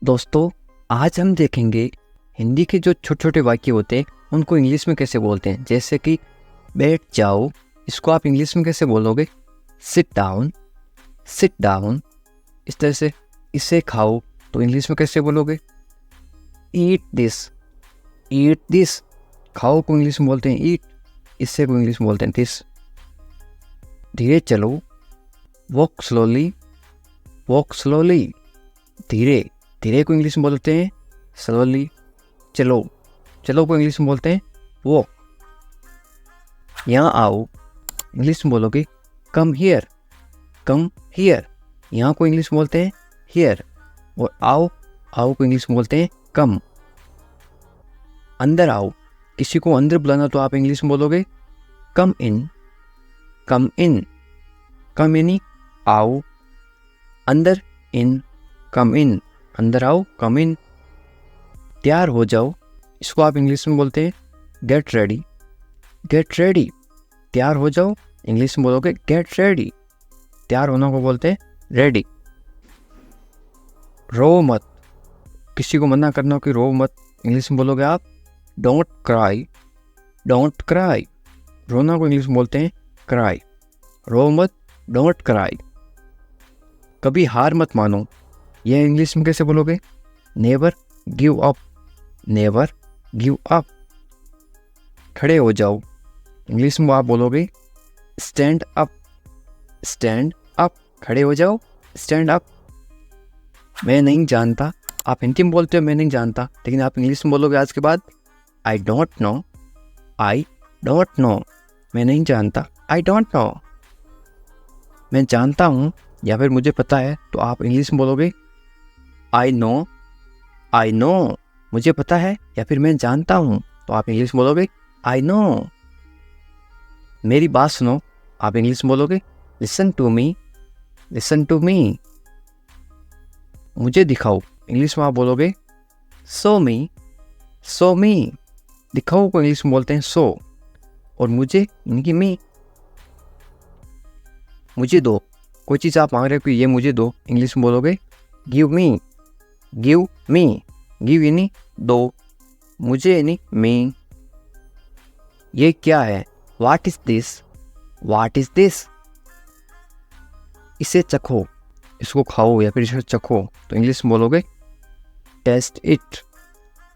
दोस्तों, आज हम देखेंगे हिंदी के जो छोटे छोटे वाक्य होते हैं उनको इंग्लिश में कैसे बोलते हैं। जैसे कि बैठ जाओ, इसको आप इंग्लिश में कैसे बोलोगे? Sit down, sit down. इस तरह से इसे खाओ तो इंग्लिश में कैसे बोलोगे? Eat this, eat this. खाओ को इंग्लिश में बोलते हैं ईट, इससे को इंग्लिश में बोलते हैं दिस। धीरे चलो, वॉक स्लोली, वॉक स्लोली। धीरे, धीरे को इंग्लिश में बोलते हैं स्लोली। चलो, चलो को इंग्लिश में बोलते हैं वॉक। यहाँ आओ, इंग्लिश में बोलोगे कम हियर, कम हियर। यहाँ को इंग्लिश में बोलते हैं हियर। और आओ, आओ को इंग्लिश में बोलते हैं कम। अंदर आओ, किसी को अंदर बुलाना तो आप इंग्लिश में बोलोगे कम इन, कम इन। कम यानी आओ, अंदर इन, कम इन। अंदर आओ, कम इन। तैयार हो जाओ, इसको आप इंग्लिश में बोलते हैं गेट रेडी, गेट रेडी। तैयार हो जाओ, इंग्लिश में बोलोगे गेट रेडी। तैयार होना को बोलते हैं रेडी। रो मत, किसी को मना करना हो कि रो मत, इंग्लिश में बोलोगे आप डोंट क्राई, डोंट क्राई। रोना को इंग्लिश में बोलते हैं क्राई। रो मत, डोंट क्राई। कभी हार मत मानो, यह इंग्लिश में कैसे बोलोगे? Never give up, never give up. खड़े हो जाओ, इंग्लिश में आप बोलोगे स्टैंड अप, स्टैंड अप। खड़े हो जाओ, स्टैंड अप। मैं नहीं जानता, आप हिंदी में बोलते हो मैं नहीं जानता, लेकिन आप इंग्लिश में बोलोगे आज के बाद आई don't know, I don't no. मैं नहीं जानता, आई डोंट नो। मैं जानता हूँ या फिर मुझे पता है तो आप इंग्लिश में बोलोगे आई नो, आई नो। मुझे पता है या फिर मैं जानता हूँ तो आप इंग्लिश में बोलोगे आई नो। मेरी बात सुनो, आप इंग्लिश में बोलोगे listen to me, listen to me. मुझे दिखाओ, इंग्लिश में आप बोलोगे शो मी, शो मी। दिखाओ को इंग्लिश में बोलते हैं शो। और मुझे, इनकी मी। मुझे दो, कोई चीज़ आप मांग रहे हो कि ये मुझे दो, इंग्लिश में बोलोगे give me, give me. Give यानी दो, मुझे यानी मी। ये क्या है? What is this, what is this. इसे चखो, इसको खाओ या फिर इसे चखो तो इंग्लिश में बोलोगे टेस्ट इट,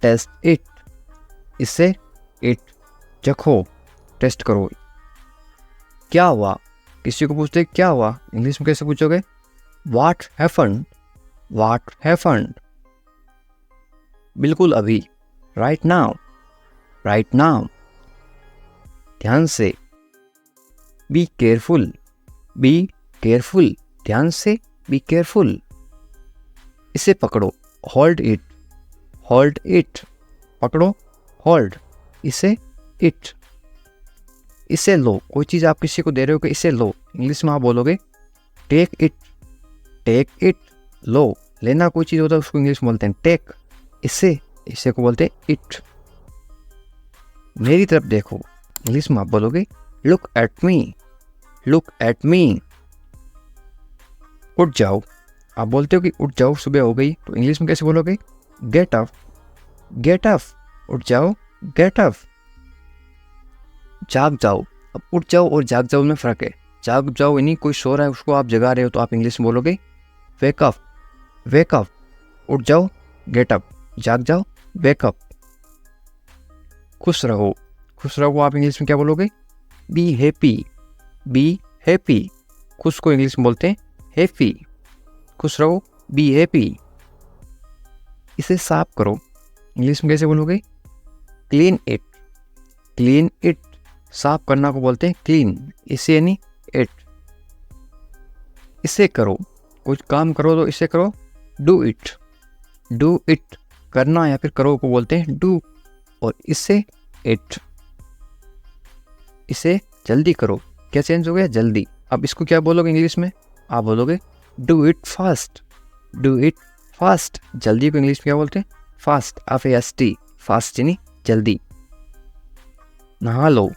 टेस्ट इट। इसे इट, चखो, टेस्ट करो। क्या हुआ, किसी को पूछते क्या हुआ, इंग्लिश में कैसे पूछोगे? What happened, what happened. बिल्कुल अभी, राइट नाउ, राइट नाउ। ध्यान से, बी केयरफुल, बी केयरफुल। ध्यान से, बी केयरफुल। इसे पकड़ो, होल्ड इट, होल्ड इट। पकड़ो, होल्ड। इसे इट। इसे लो, कोई चीज़ आप किसी को दे रहे हो कि इसे लो, इंग्लिश में आप बोलोगे टेक इट, टेक इट। लो, लेना कोई चीज़ होता है उसको इंग्लिश में बोलते हैं टेक। इसे, इसे को बोलते हैं इट। मेरी तरफ देखो, इंग्लिश में आप बोलोगे look at me, look at मी। उठ जाओ, आप बोलते हो कि उठ जाओ, सुबह हो गई, तो इंग्लिश में कैसे बोलोगे? Get up, get up. उठ जाओ, गेट अप। जाग जाओ, अब उठ जाओ और जाग जाओ में फ़र्क है। जाग जाओ यानी कोई सो रहा है उसको आप जगा रहे हो तो आप इंग्लिश में बोलोगे वेक अप, वेक अप। उठ जाओ, गेट अप। जाग जाओ, वेक अप। खुश रहो, खुश रहो आप इंग्लिश में क्या बोलोगे? Be happy, be happy. खुश को इंग्लिश में बोलते हैं हैप्पी। खुश रहो, बी हैप्पी। इसे साफ करो, इंग्लिश में कैसे बोलोगे? Clean it, clean it. साफ करना को बोलते हैं क्लीन, इसे यानी इट। इसे करो, कुछ काम करो तो इसे करो डू इट, डू इट। करना या फिर करो को बोलते हैं डू। और इससे इट। इसे जल्दी करो, क्या चेंज हो गया? जल्दी। अब इसको क्या बोलोगे इंग्लिश में? आप बोलोगे do it fast, do it fast. जल्दी को इंग्लिश में क्या बोलते हैं? Fast, FAST। फास्ट यानी जल्दी। नहा लो,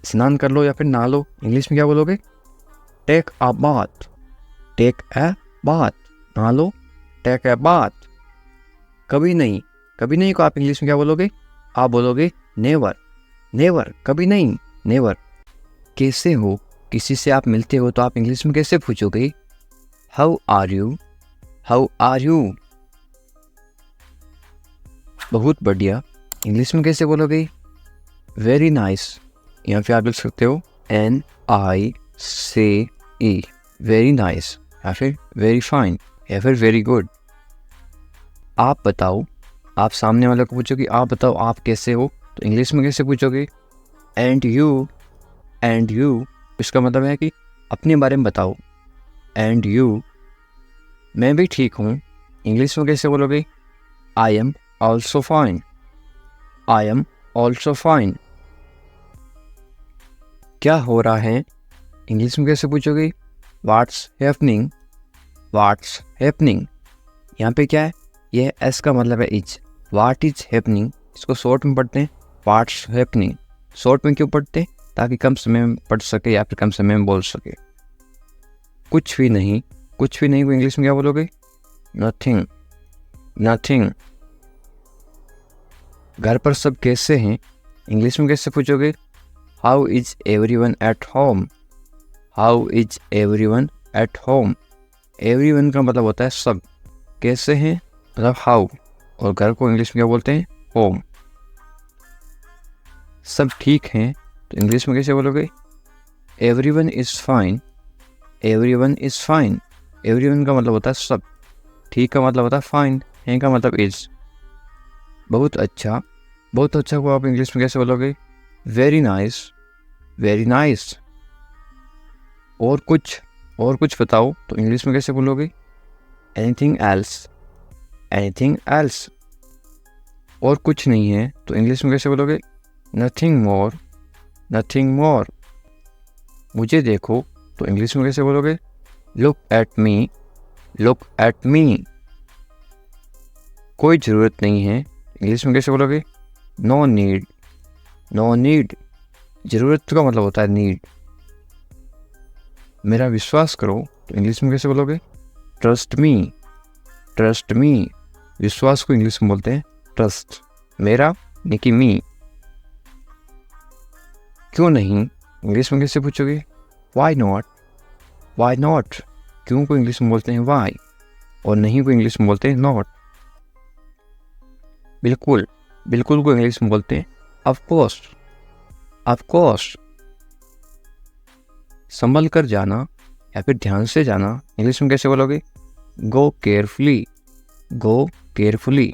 स्नान कर लो या फिर नहा लो, इंग्लिश में क्या बोलोगे? Take a bath, take a bath. नहा लो, टेक अ बाथ। कभी नहीं, कभी नहीं को आप इंग्लिश में क्या बोलोगे? आप बोलोगे नेवर, नेवर, कभी नहीं, नेवर। कैसे हो, किसी से आप मिलते हो तो आप इंग्लिश में कैसे पूछोगे? How are you, how are you. बहुत बढ़िया, इंग्लिश में कैसे बोलोगे? वेरी नाइस, यहाँ पे आप लिख सकते हो NICE, वेरी नाइस, या फिर वेरी फाइन, या फिर वेरी गुड। आप बताओ, आप सामने वाले को पूछोगे आप बताओ आप कैसे हो, तो इंग्लिश में कैसे पूछोगे? एंड यू, एंड यू, इसका मतलब है कि अपने बारे में बताओ। एंड यू, मैं भी ठीक हूँ, इंग्लिश में कैसे बोलोगे? I am also fine, I am also fine. क्या हो रहा है, इंग्लिश में कैसे पूछोगे? What's happening, what's happening. यहाँ पे क्या है, यह एस का मतलब है इज। व्हाट इज हैपनिंग, इसको शॉर्ट में पढ़ते हैं व्हाट्स हैपनिंग। शॉर्ट में क्यों पढ़ते हैं? ताकि कम समय में पढ़ सके या फिर कम समय में बोल सके। कुछ भी नहीं, कुछ भी नहीं को इंग्लिश में क्या बोलोगे? Nothing, nothing. घर पर सब कैसे हैं, इंग्लिश में कैसे पूछोगे? How is everyone at home, how is everyone at home. Everyone का मतलब होता है सब, कैसे हैं मतलब हाउ, और घर को इंग्लिश में क्या बोलते हैं? होम। सब ठीक हैं तो इंग्लिश में कैसे बोलोगे? Everyone is fine, everyone is fine. Everyone का मतलब होता है सब, ठीक का मतलब होता है फाइन, है का मतलब इज। बहुत अच्छा, बहुत अच्छा को आप इंग्लिश में कैसे बोलोगे? Very nice, very nice. और कुछ बताओ तो इंग्लिश में कैसे बोलोगे? Anything else, anything else. और कुछ नहीं है तो इंग्लिश में कैसे बोलोगे? Nothing more, nothing more. मुझे देखो तो इंग्लिश में कैसे बोलोगे? Look at me, look at me. कोई ज़रूरत नहीं है, इंग्लिश में कैसे बोलोगे? No need, no need. ज़रूरत का मतलब होता है नीड। मेरा विश्वास करो तो इंग्लिश में कैसे बोलोगे? Trust me, trust me. विश्वास को इंग्लिश में बोलते हैं ट्रस्ट। मेरा यानी कि मी। क्यों नहीं, इंग्लिश में कैसे पूछोगे? Why not, why not. क्यों को इंग्लिश में बोलते हैं वाई, और नहीं को इंग्लिश में बोलते हैं नॉट। बिल्कुल, बिल्कुल को इंग्लिश में बोलते हैं ऑफ कोर्स, ऑफ कोर्स। संभल कर जाना या फिर ध्यान से जाना, इंग्लिश में कैसे बोलोगे? गो केयरफुली, गो केयरफुली।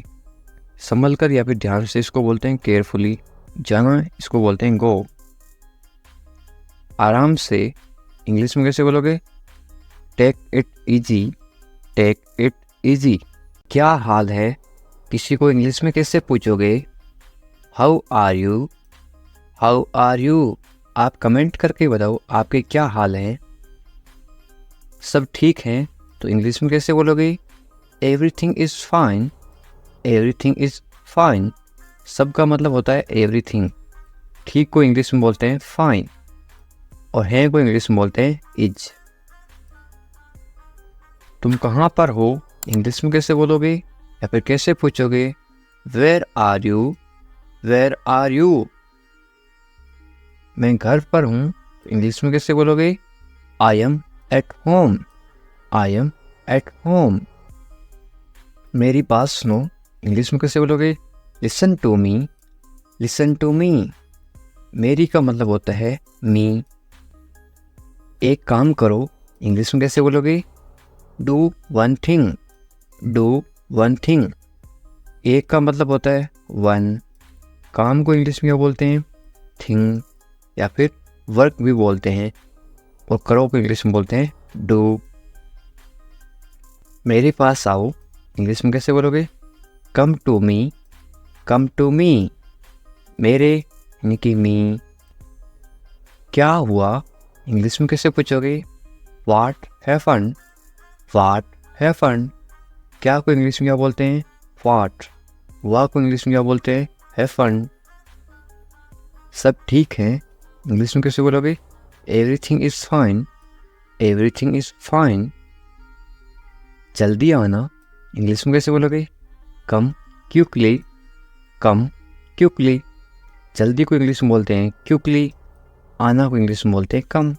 संभल कर या फिर ध्यान से इसको बोलते हैं केयरफुली, जाना इसको बोलते हैं गो। आराम से, इंग्लिश में कैसे बोलोगे? Take it easy, take it easy. क्या हाल है, किसी को इंग्लिश में कैसे पूछोगे? How are you, how are you. आप कमेंट करके बताओ आपके क्या हाल है। सब ठीक हैं तो इंग्लिश में कैसे बोलोगे? Everything is fine, everything is fine. सब का मतलब होता है एवरीथिंग। ठीक को इंग्लिश में बोलते हैं फाइन, और है को इंग्लिश में बोलते हैं इज। तुम कहाँ पर हो, इंग्लिश में कैसे बोलोगे या फिर कैसे पूछोगे? Where are you, where are you. मैं घर पर हूँ, इंग्लिश में कैसे बोलोगे? I am at home, I am at home. मेरी बात सुनो, इंग्लिश में कैसे बोलोगे? Listen to me, listen to me. मेरी का मतलब होता है मी। एक काम करो, इंग्लिश में कैसे बोलोगे? Do one thing, do one thing. एक का मतलब होता है वन। काम को इंग्लिश में क्या बोलते हैं? थिंग, या फिर वर्क भी बोलते हैं, और करो को इंग्लिश में बोलते हैं डू। मेरे पास आओ, इंग्लिश में कैसे बोलोगे? Come to me, come to me. मेरे यानी कि मी। क्या हुआ, इंग्लिश में कैसे पूछोगे? What happened, what happened. क्या को इंग्लिश में क्या बोलते हैं? व्हाट। हुआ को इंग्लिश में क्या बोलते हैं? हैपेंड। सब ठीक है, इंग्लिश में कैसे बोलोगे? Everything is fine, everything is fine. जल्दी आना, इंग्लिश में कैसे बोलोगे? कम क्विकली, कम क्विकली। जल्दी को इंग्लिश में बोलते हैं क्विकली, आना को इंग्लिश में बोलते हैं कम।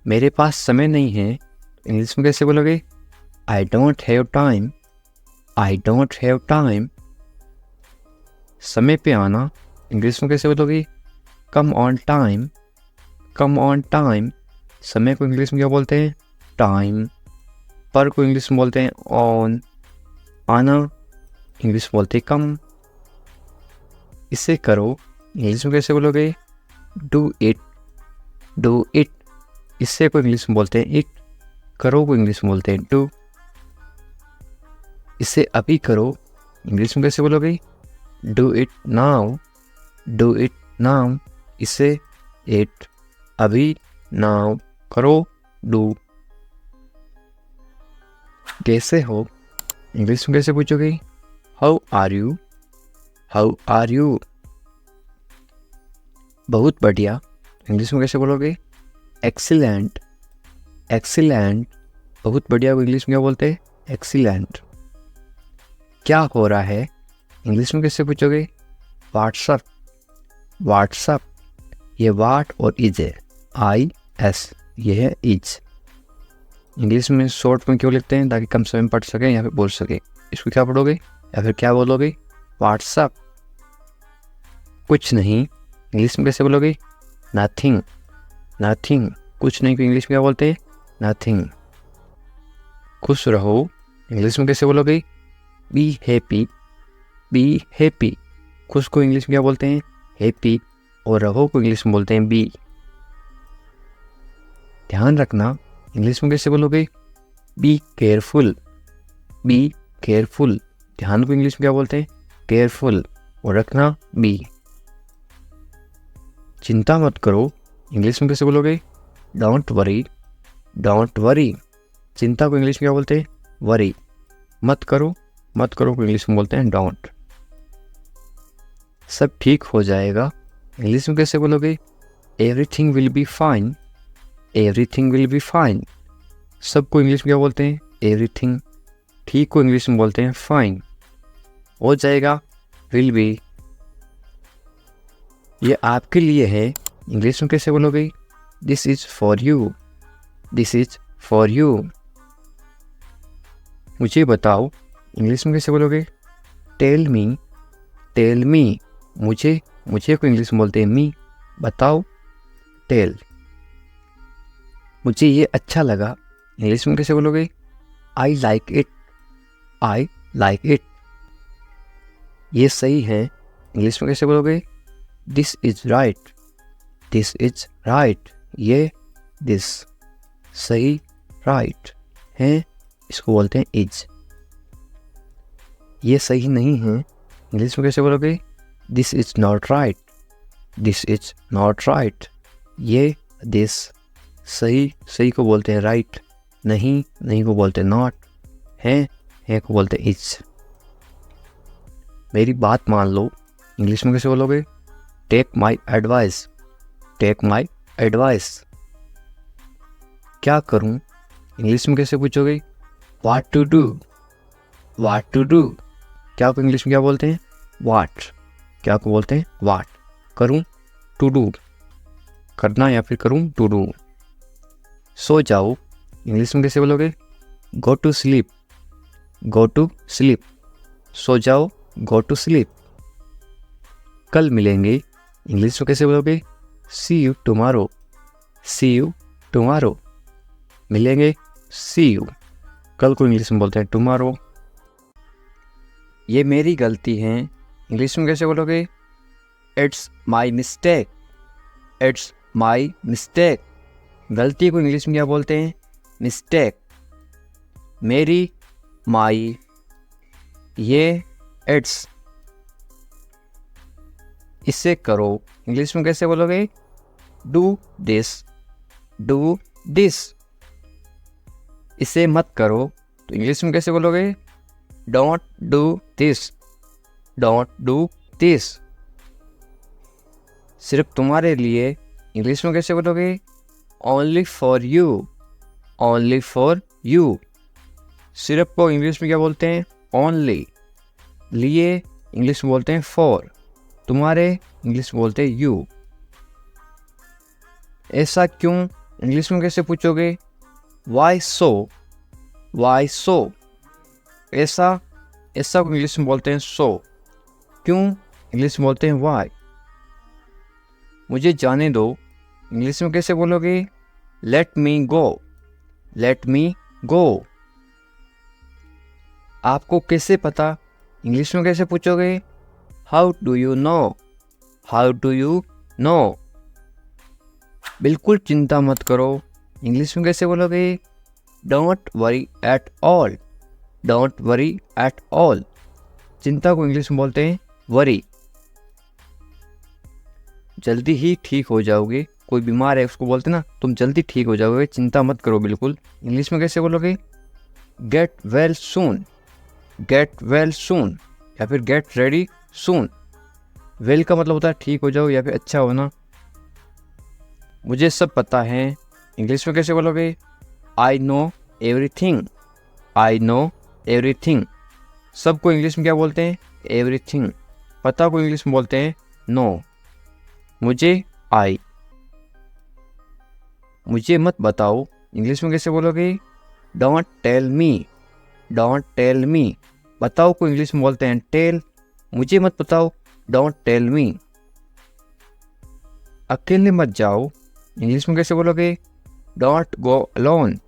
मेरे पास समय नहीं है, इंग्लिश में कैसे बोलोगे? I don't have time, I don't have time. समय पे आना इंग्लिश में कैसे बोलोगे? Come on time, come on time. समय को इंग्लिश में क्या बोलते हैं? टाइम। पर को इंग्लिश में बोलते हैं ऑन। आना इंग्लिश में बोलते हैं कम। इसे करो इंग्लिश में कैसे बोलोगे? Do it, do it. इससे को इंग्लिश में बोलते हैं इट, करो को इंग्लिश में बोलते हैं डू। इसे अभी करो इंग्लिश में कैसे बोलोगे? Do it now, do it now. इसे इट, अभी, नाउ, करो, डू। कैसे हो इंग्लिश में कैसे पूछोगे? How are you, how are you. बहुत बढ़िया इंग्लिश में कैसे बोलोगे? Excellent, excellent. बहुत बढ़िया को इंग्लिश में क्या बोलते हैं? एक्सीलेंट। क्या हो रहा है इंग्लिश में कैसे पूछोगे? What's up, what's up. ये वाट और इज है, आई एस, ये है इज। इंग्लिश में शॉर्ट में क्यों लिखते हैं? ताकि कम समय में पढ़ सकें या फिर बोल सकें। इसको क्या पढ़ोगे या फिर क्या बोलोगे? व्हाट्सअप। कुछ नहीं इंग्लिश में कैसे बोलोगे? Nothing, nothing. कुछ नहीं को इंग्लिश में क्या बोलते हैं? नथिंग। खुश रहो इंग्लिश में कैसे बोलोगे? Be happy, be happy. खुश को इंग्लिश में क्या बोलते हैं? हैप्पी। और रहो को इंग्लिश में बोलते हैं बी। ध्यान रखना इंग्लिश में कैसे बोलोगे? Be careful, be careful. ध्यान को इंग्लिश में क्या बोलते हैं? केयरफुल। और रखना बी। चिंता मत करो इंग्लिश में कैसे बोलोगे? Don't worry, don't worry. चिंता को इंग्लिश में क्या बोलते हैं? वरी। मत करो, मत करो को इंग्लिश में बोलते हैं डोंट। सब ठीक हो जाएगा इंग्लिश में कैसे बोलोगे? Everything will be fine, everything will be fine. सबको इंग्लिश में क्या बोलते हैं? एवरीथिंग। ठीक को इंग्लिश में बोलते हैं फाइन। हो जाएगा विल बी। ये आपके लिए है इंग्लिश में कैसे बोलोगे? This is for you, this is for you. मुझे बताओ इंग्लिश में कैसे बोलोगे? Tell me, tell me. मुझे, मुझे को इंग्लिश में बोलते हैं मी। बताओ, टेल। मुझे ये अच्छा लगा इंग्लिश में कैसे बोलोगे? I like it, I like it. ये सही है इंग्लिश में कैसे बोलोगे? This is right, this is right. ये दिस, सही, राइट है, इसको बोलते हैं इज। ये सही नहीं है इंग्लिश में कैसे बोलोगे? This is not right, this is not right. ये दिस, सही, सही को बोलते हैं राइट, नहीं, नहीं को बोलते हैं नॉट, है को बोलते हैं इज। मेरी बात मान लो इंग्लिश में कैसे बोलोगे? Take my advice, take my advice. क्या करूं इंग्लिश में कैसे पूछोगे? What to do, what to do. क्या को इंग्लिश में क्या बोलते हैं? व्हाट। क्या को बोलते हैं? व्हाट। करूं, टू डू, करना या फिर करूं, टू डू। सो जाओ इंग्लिश में कैसे बोलोगे? Go to sleep, go to sleep. सो जाओ, गो टू स्लीप। कल मिलेंगे इंग्लिश में कैसे बोलोगे? See you tomorrow, see you tomorrow. मिलेंगे, सी यू। कल को इंग्लिश में बोलते हैं टुमारो। ये मेरी गलती है इंग्लिश में कैसे बोलोगे? It's my mistake, it's my mistake. गलती को इंग्लिश में क्या बोलते हैं? मिस्टेक। मेरी, माई। ये इट्स। इसे करो इंग्लिश में कैसे बोलोगे? Do this, do this. इसे मत करो तो इंग्लिश में कैसे बोलोगे? Don't do this, don't do this. सिर्फ तुम्हारे लिए इंग्लिश में कैसे बोलोगे? Only for you, only for you. सिर्फ को इंग्लिश में क्या बोलते हैं? ओनली। लिए इंग्लिश में बोलते हैं फॉर, तुम्हारे इंग्लिश में बोलते हैं यू। ऐसा क्यों इंग्लिश में कैसे पूछोगे? वाई सो, वाई सो। ऐसा, ऐसा को इंग्लिश में बोलते हैं सो, क्यों इंग्लिश में बोलते हैं वाई। मुझे जाने दो इंग्लिश में कैसे बोलोगे? लेट मी गो, लेट मी गो। आपको कैसे पता इंग्लिश में कैसे पूछोगे? How do you no, how do you no. बिल्कुल चिंता मत करो इंग्लिश में कैसे बोलोगे? Don't worry at all, don't worry at all. चिंता को इंग्लिश में बोलते हैं वरी। जल्दी ही ठीक हो जाओगे, कोई बीमार है उसको बोलते ना तुम जल्दी ठीक हो जाओगे, चिंता मत करो बिल्कुल। इंग्लिश में कैसे बोलोगे? Get well soon, get well soon, या फिर गेट रेडी सून। वेल का मतलब होता है ठीक हो जाओ या फिर अच्छा होना। मुझे सब पता है इंग्लिश में कैसे बोलोगे? I know everything, I know everything. सबको इंग्लिश में क्या बोलते हैं? एवरीथिंग। पता को इंग्लिश में बोलते हैं नो। मुझे आई। मुझे मत बताओ इंग्लिश में कैसे बोलोगे? Don't tell me, don't tell me. बताओ को इंग्लिश में बोलते हैं टेल। मुझे मत बताओ, डोंट टेल मी। अकेले मत जाओ इंग्लिश में कैसे बोलोगे? Don't go alone,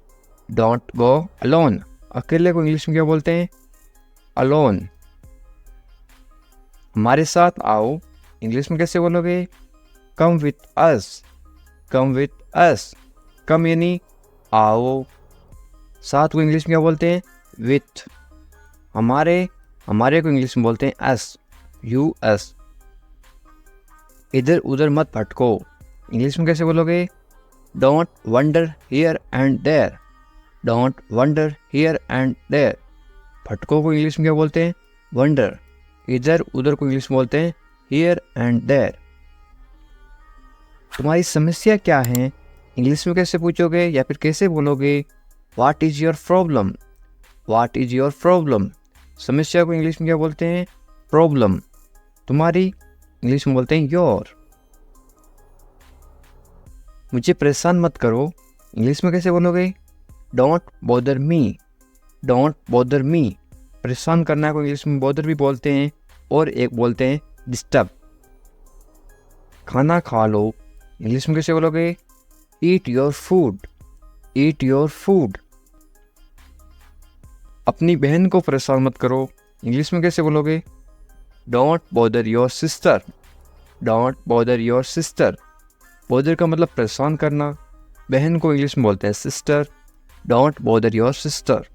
don't go alone. अकेले को इंग्लिश में क्या बोलते हैं? अलोन। हमारे साथ आओ इंग्लिश में कैसे बोलोगे? Come with us, come with us. कम यानी आओ, साथ को इंग्लिश में क्या बोलते हैं? विथ। हमारे, हमारे को इंग्लिश में बोलते हैं अस, यू अस। इधर उधर मत भटको इंग्लिश में कैसे बोलोगे? Don't wander here and there, don't wander here and there. भटको को इंग्लिश में क्या बोलते हैं? वंडर। इधर उधर को इंग्लिश में बोलते हैं हियर एंड देयर। तुम्हारी समस्या क्या है इंग्लिश में कैसे पूछोगे या फिर कैसे बोलोगे? What is your problem, what is your problem. समस्या को इंग्लिश में क्या बोलते हैं? प्रॉब्लम। तुम्हारी इंग्लिश में बोलते हैं योर। मुझे परेशान मत करो इंग्लिश में कैसे बोलोगे? Don't bother me, don't bother me. परेशान करना को इंग्लिश में बॉदर भी बोलते हैं और एक बोलते हैं डिस्टर्ब। खाना खा लो इंग्लिश में कैसे बोलोगे? Eat your food, eat your food. अपनी बहन को परेशान मत करो इंग्लिश में कैसे बोलोगे? Don't bother your sister, don't bother your sister. Bother का मतलब परेशान करना। बहन को इंग्लिश में बोलते हैं sister. Don't bother your sister.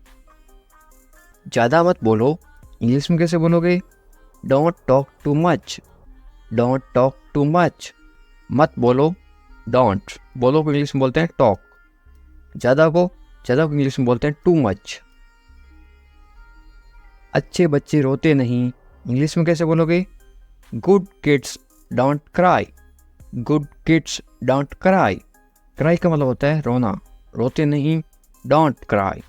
ज़्यादा मत बोलो इंग्लिश में कैसे बोलोगे? Don't talk too much, don't talk too much. मत बोलो, डोंट। बोलो को इंग्लिश में बोलते हैं टॉक। ज़्यादा को इंग्लिश में बोलते हैं टू मच। अच्छे बच्चे रोते नहीं इंग्लिश में कैसे बोलोगे? Good kids don't cry, good kids don't cry. Cry का मतलब होता है रोना, रोते नहीं, डोंट क्राई।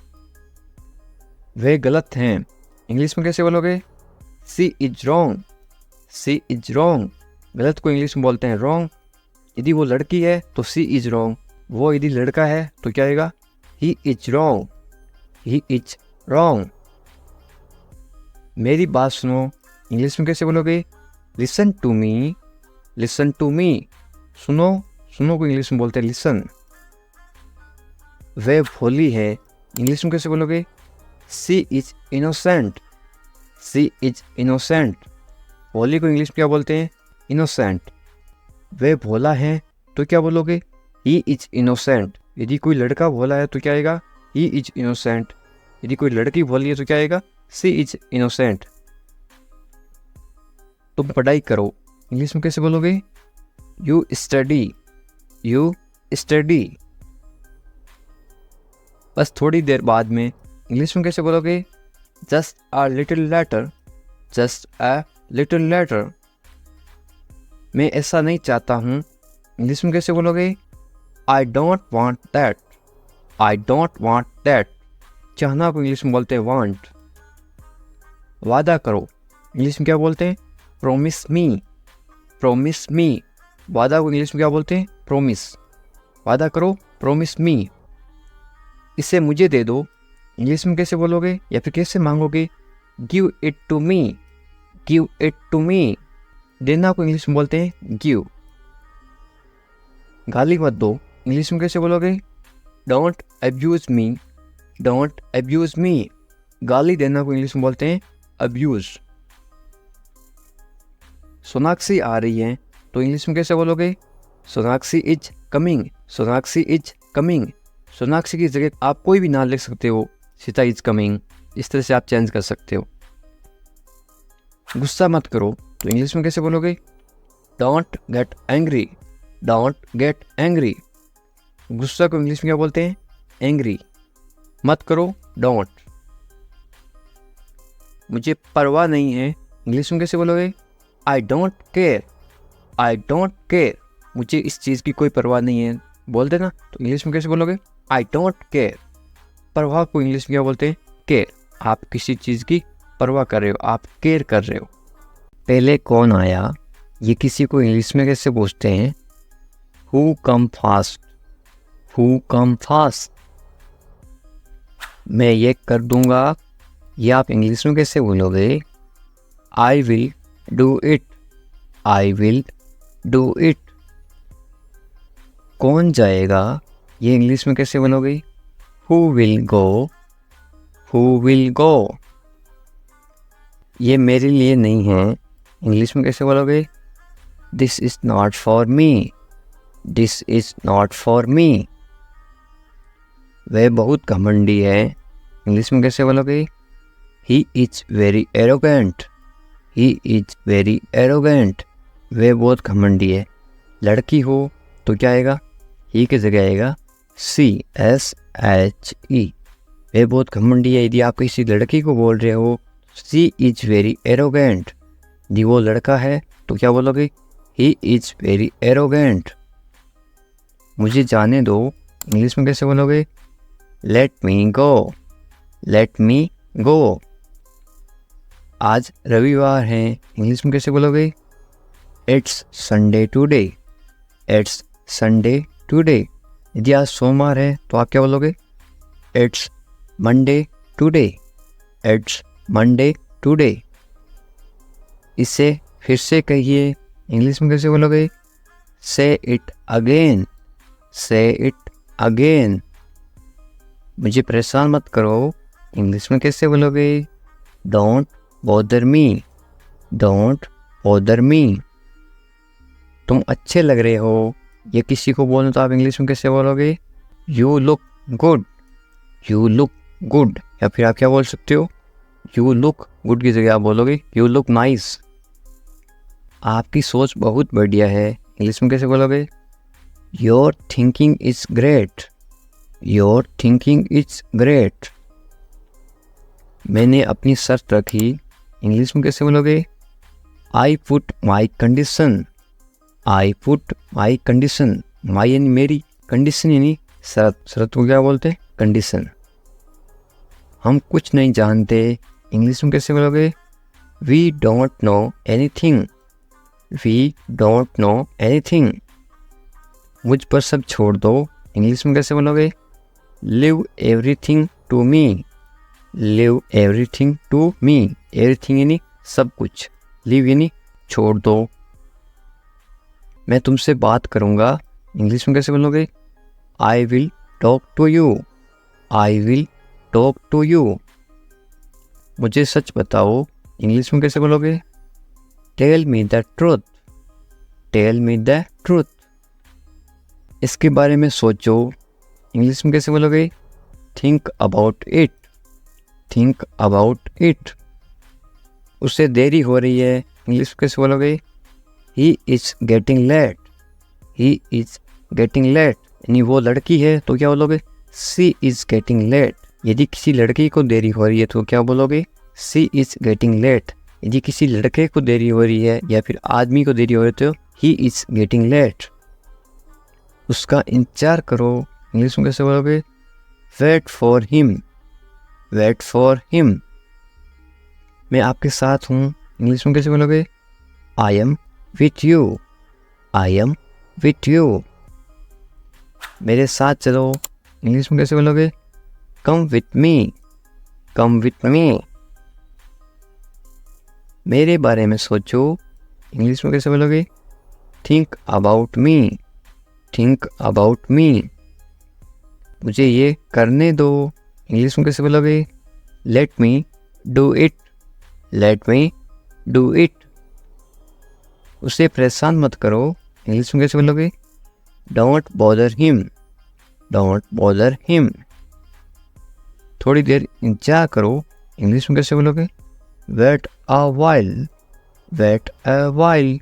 वे गलत हैं इंग्लिश में कैसे बोलोगे? She is wrong, she is wrong. गलत को इंग्लिश में बोलते हैं रॉन्ग। यदि वो लड़की है तो सी इज रॉन्ग, वो यदि लड़का है तो क्या आएगा? He is wrong, he is wrong. मेरी बात सुनो इंग्लिश में कैसे बोलोगे? Listen to me, listen to me. सुनो, सुनो को इंग्लिश में बोलते हैं लिसन। वे भोली है इंग्लिश में कैसे बोलोगे? She is innocent, she is innocent. भोली को इंग्लिश में क्या बोलते हैं? इनोसेंट। वे भोला है तो क्या बोलोगे? He is innocent. यदि कोई लड़का भोला है तो क्या आएगा? He is innocent. यदि कोई लड़की भोली है तो क्या आएगा? सी इज इनोसेंट। तुम पढ़ाई करो इंग्लिश में कैसे बोलोगे? You study, you study. बस थोड़ी देर बाद में इंग्लिश में कैसे बोलोगे? Just a little letter, just a little letter. मैं ऐसा नहीं चाहता हूँ इंग्लिश में कैसे बोलोगे? I don't want that, I don't want that. चाहना को इंग्लिश में बोलते हैं वांट। वादा करो इंग्लिश में क्या बोलते हैं? प्रोमिस मी, प्रोमिस मी। वादा को इंग्लिश में क्या बोलते हैं? प्रोमिस। वादा करो, प्रोमिस मी। इसे मुझे दे दो, इंग्लिश में कैसे बोलोगे या फिर कैसे मांगोगे? Give it to me, give it to me. देना को इंग्लिश में बोलते हैं गिव। गाली मत दो, इंग्लिश में कैसे बोलोगे? Don't abuse me, don't abuse me. गाली देना को इंग्लिश में बोलते हैं अब्यूज। सोनाक्षी आ रही है तो इंग्लिश में कैसे बोलोगे? Sonakshi is coming, Sonakshi is coming. Sonakshi की जगह आप कोई भी नाम लिख सकते हो, सीता इज कमिंग, इस तरह से आप चेंज कर सकते हो। गुस्सा मत करो तो इंग्लिश में कैसे बोलोगे? Don't get angry, don't get angry. गुस्सा को इंग्लिश में क्या बोलते हैं? एंग्री। मत करो, डोंट। मुझे परवाह नहीं है, इंग्लिश में कैसे बोलोगे? I don't care, I don't care. मुझे इस चीज़ की कोई परवाह नहीं है, बोल देना। तो इंग्लिश में कैसे बोलोगे? I don't care. परवाह को इंग्लिश में क्या बोलते हैं? केयर। आप किसी चीज़ की परवाह कर रहे हो, आप केयर कर रहे हो। पहले कौन आया, ये किसी को इंग्लिश में कैसे पूछते हैं? Who come fast, who come fast. मैं ये कर दूंगा, ये आप इंग्लिश में कैसे बोलोगे? I will do it, I will do it. कौन जाएगा, ये इंग्लिश में कैसे बोलोगे? Who will go, who will go. ये मेरे लिए नहीं है, इंग्लिश में कैसे बोलोगे? This is not for me, this is not for me. वह बहुत घमंडी है, इंग्लिश में कैसे बोलोगे? He is very arrogant, he is very arrogant. वह बहुत घमंडी है। लड़की हो तो क्या आएगा? ही की जगह आएगा CSHE। वह बहुत घमंडी है। यदि आप किसी लड़की को बोल रहे हो शी इज वेरी एरोगेंट, यदि वो लड़का है तो क्या बोलोगे? He is very arrogant. मुझे जाने दो, इंग्लिश में कैसे बोलोगे? लेट मी गो, लेट मी गो। आज रविवार है, इंग्लिश में कैसे बोलोगे? It's Sunday today, it's Sunday today. यदि आज सोमवार है तो आप क्या बोलोगे? It's Monday today, it's Monday today. इसे फिर से कहिए, इंग्लिश में कैसे बोलोगे? से इट अगेन, से इट अगेन। मुझे परेशान मत करो, इंग्लिश में कैसे बोलोगे? Don't bother me, don't bother me. तुम अच्छे लग रहे हो, ये किसी को बोलना तो आप इंग्लिश में कैसे बोलोगे? You look good, you look good. या फिर आप क्या बोल सकते हो? यू लुक गुड की जगह आप बोलोगे यू लुक नाइस। आपकी सोच बहुत बढ़िया है, इंग्लिश में कैसे बोलोगे? Your thinking is great, your thinking is great. मैंने अपनी शर्त रखी, इंग्लिश में कैसे बोलोगे? I put my condition, I put my condition. My यानी मेरी, कंडीशन यानी शर्त। शर्त को क्या बोलते हैं? कंडीशन। हम कुछ नहीं जानते, इंग्लिश में कैसे बोलोगे? We don't know anything, we don't know anything. मुझ पर सब छोड़ दो, इंग्लिश में कैसे बोलोगे? Leave everything to me, leave everything to me. Everything यानी सब कुछ, लिव यानी छोड़ दो। मैं तुमसे बात करूँगा, इंग्लिश में कैसे बोलोगे? I will talk to you, I will talk to you. मुझे सच बताओ, इंग्लिश में कैसे बोलोगे? Tell me the truth, tell me the truth. इसके बारे में सोचो, इंग्लिश में कैसे बोलोगे? Think about it, think about it. उसे देरी हो रही है, इंग्लिश में कैसे बोलोगे? He is getting late, he is getting late. यानी वो लड़की है तो क्या बोलोगे? She is getting late. यदि किसी लड़की को देरी हो रही है तो क्या बोलोगे? She is getting late. यदि किसी लड़के को देरी हो रही है या फिर आदमी को देरी हो रही है तो ही इज गेटिंग लेट। उसका इंतजार करो, इंग्लिश में कैसे बोलोगे? Wait for him, wait for him. मैं आपके साथ हूँ, इंग्लिश में कैसे बोलोगे? I am with you, I am with you. मेरे साथ चलो, इंग्लिश में कैसे बोलोगे? Come with me, come with me. मेरे बारे में सोचो, इंग्लिश में कैसे बोलोगे? Think about me, think about me. मुझे ये करने दो, इंग्लिश में कैसे बोलोगे? Let me do it, let me do it. उसे परेशान मत करो, इंग्लिश में कैसे बोलोगे? Don't bother him, don't bother him. थोड़ी देर इंतजार करो, इंग्लिश में कैसे बोलोगे? Wait a while, wait a while.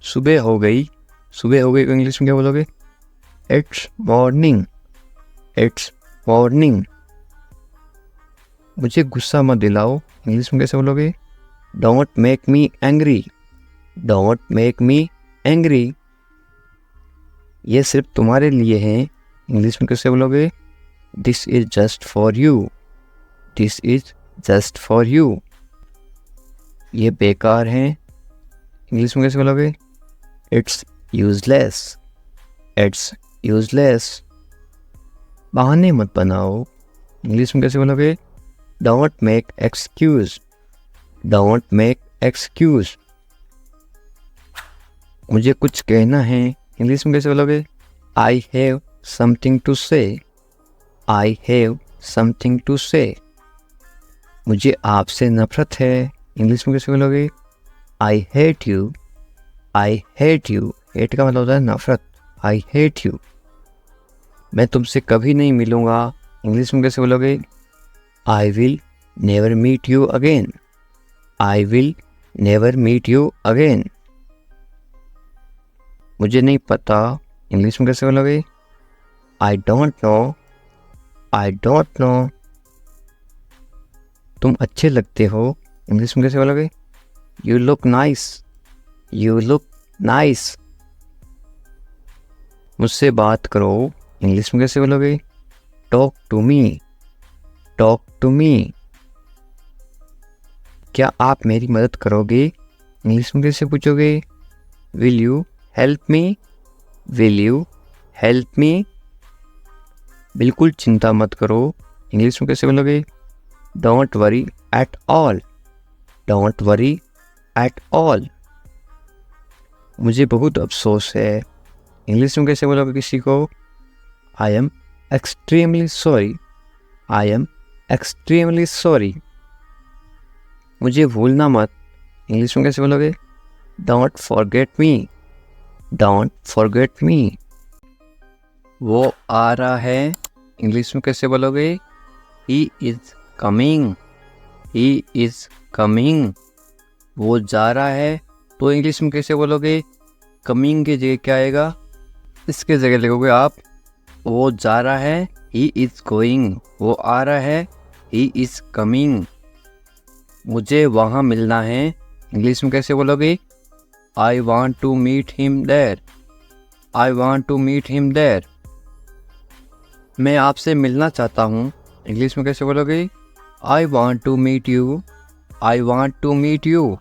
सुबह हो गई, सुबह हो गई को इंग्लिश में क्या बोलोगे? It's morning, it's morning. मुझे गुस्सा मत दिलाओ, इंग्लिश में कैसे बोलोगे? Don't make me angry, don't make me angry. ये सिर्फ तुम्हारे लिए है, इंग्लिश में कैसे बोलोगे? This is just for you, this is just for you. ये बेकार है, इंग्लिश में कैसे बोलोगे? It's useless, it's useless. बहाने मत बनाओ, इंग्लिश में कैसे बोलोगे? Don't make excuse, don't make excuse. मुझे कुछ कहना है, इंग्लिश में कैसे बोलोगे? आई हैव समथिंग टू से, आई हैव समथिंग टू से। मुझे आपसे नफरत है, इंग्लिश में कैसे बोलोगे? I hate you, I hate you. Hate का मतलब होता है नफरत, आई हेट यू। मैं तुमसे कभी नहीं मिलूंगा, इंग्लिश में कैसे बोलोगे? I will never meet you again, I will never meet you again. मुझे नहीं पता, इंग्लिश में कैसे बोलोगे? I don't know, I don't know. तुम अच्छे लगते हो, इंग्लिश में कैसे बोलोगे? You look nice, you look nice. मुझसे बात करो, इंग्लिश में कैसे बोलोगे? Talk to me, talk to me. क्या आप मेरी मदद करोगे, इंग्लिश में कैसे पूछोगे? Will you help me, will you help मी। बिल्कुल चिंता मत करो, इंग्लिश में कैसे बोलोगे? Don't worry at all, don't worry at all. मुझे बहुत अफसोस है, इंग्लिश में कैसे बोलोगे किसी को? I am extremely sorry, I am extremely sorry. मुझे भूलना मत, इंग्लिश में कैसे बोलोगे? Don't forget me, don't forget me. वो आ रहा है, इंग्लिश में कैसे बोलोगे? He is coming, he is coming. वो जा रहा है, तो इंग्लिश में कैसे बोलोगे? कमिंग की जगह क्या आएगा? इसके जगह लिखोगे आप वो जा रहा है, ही इज गोइंग। वो आ रहा है, ही इज कमिंग। मुझे वहाँ मिलना है, इंग्लिश में कैसे बोलोगे? I want to meet him there, I want to meet him there. मैं आपसे मिलना चाहता हूँ, इंग्लिश में कैसे बोलोगे? I want to meet you, I want to meet you.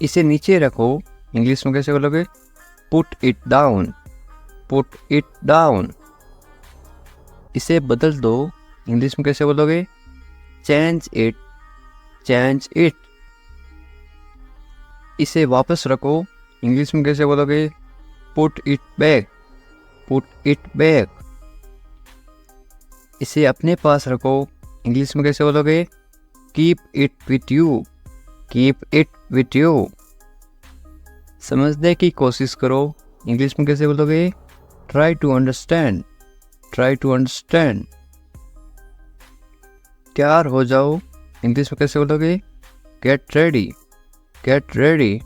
इसे नीचे रखो, इंग्लिश में कैसे बोलोगे? Put it down, put it down. इसे बदल दो, इंग्लिश में कैसे बोलोगे? Change it, change it. इसे वापस रखो, इंग्लिश में कैसे बोलोगे? Put it back, put it back. इसे अपने पास रखो, इंग्लिश में कैसे बोलोगे? Keep it with you, keep it with you. समझने की कोशिश करो, इंग्लिश में कैसे बोलोगे? Try to understand, try to understand. तैयार हो जाओ, इंग्लिश में कैसे बोलोगे? Get ready, get ready.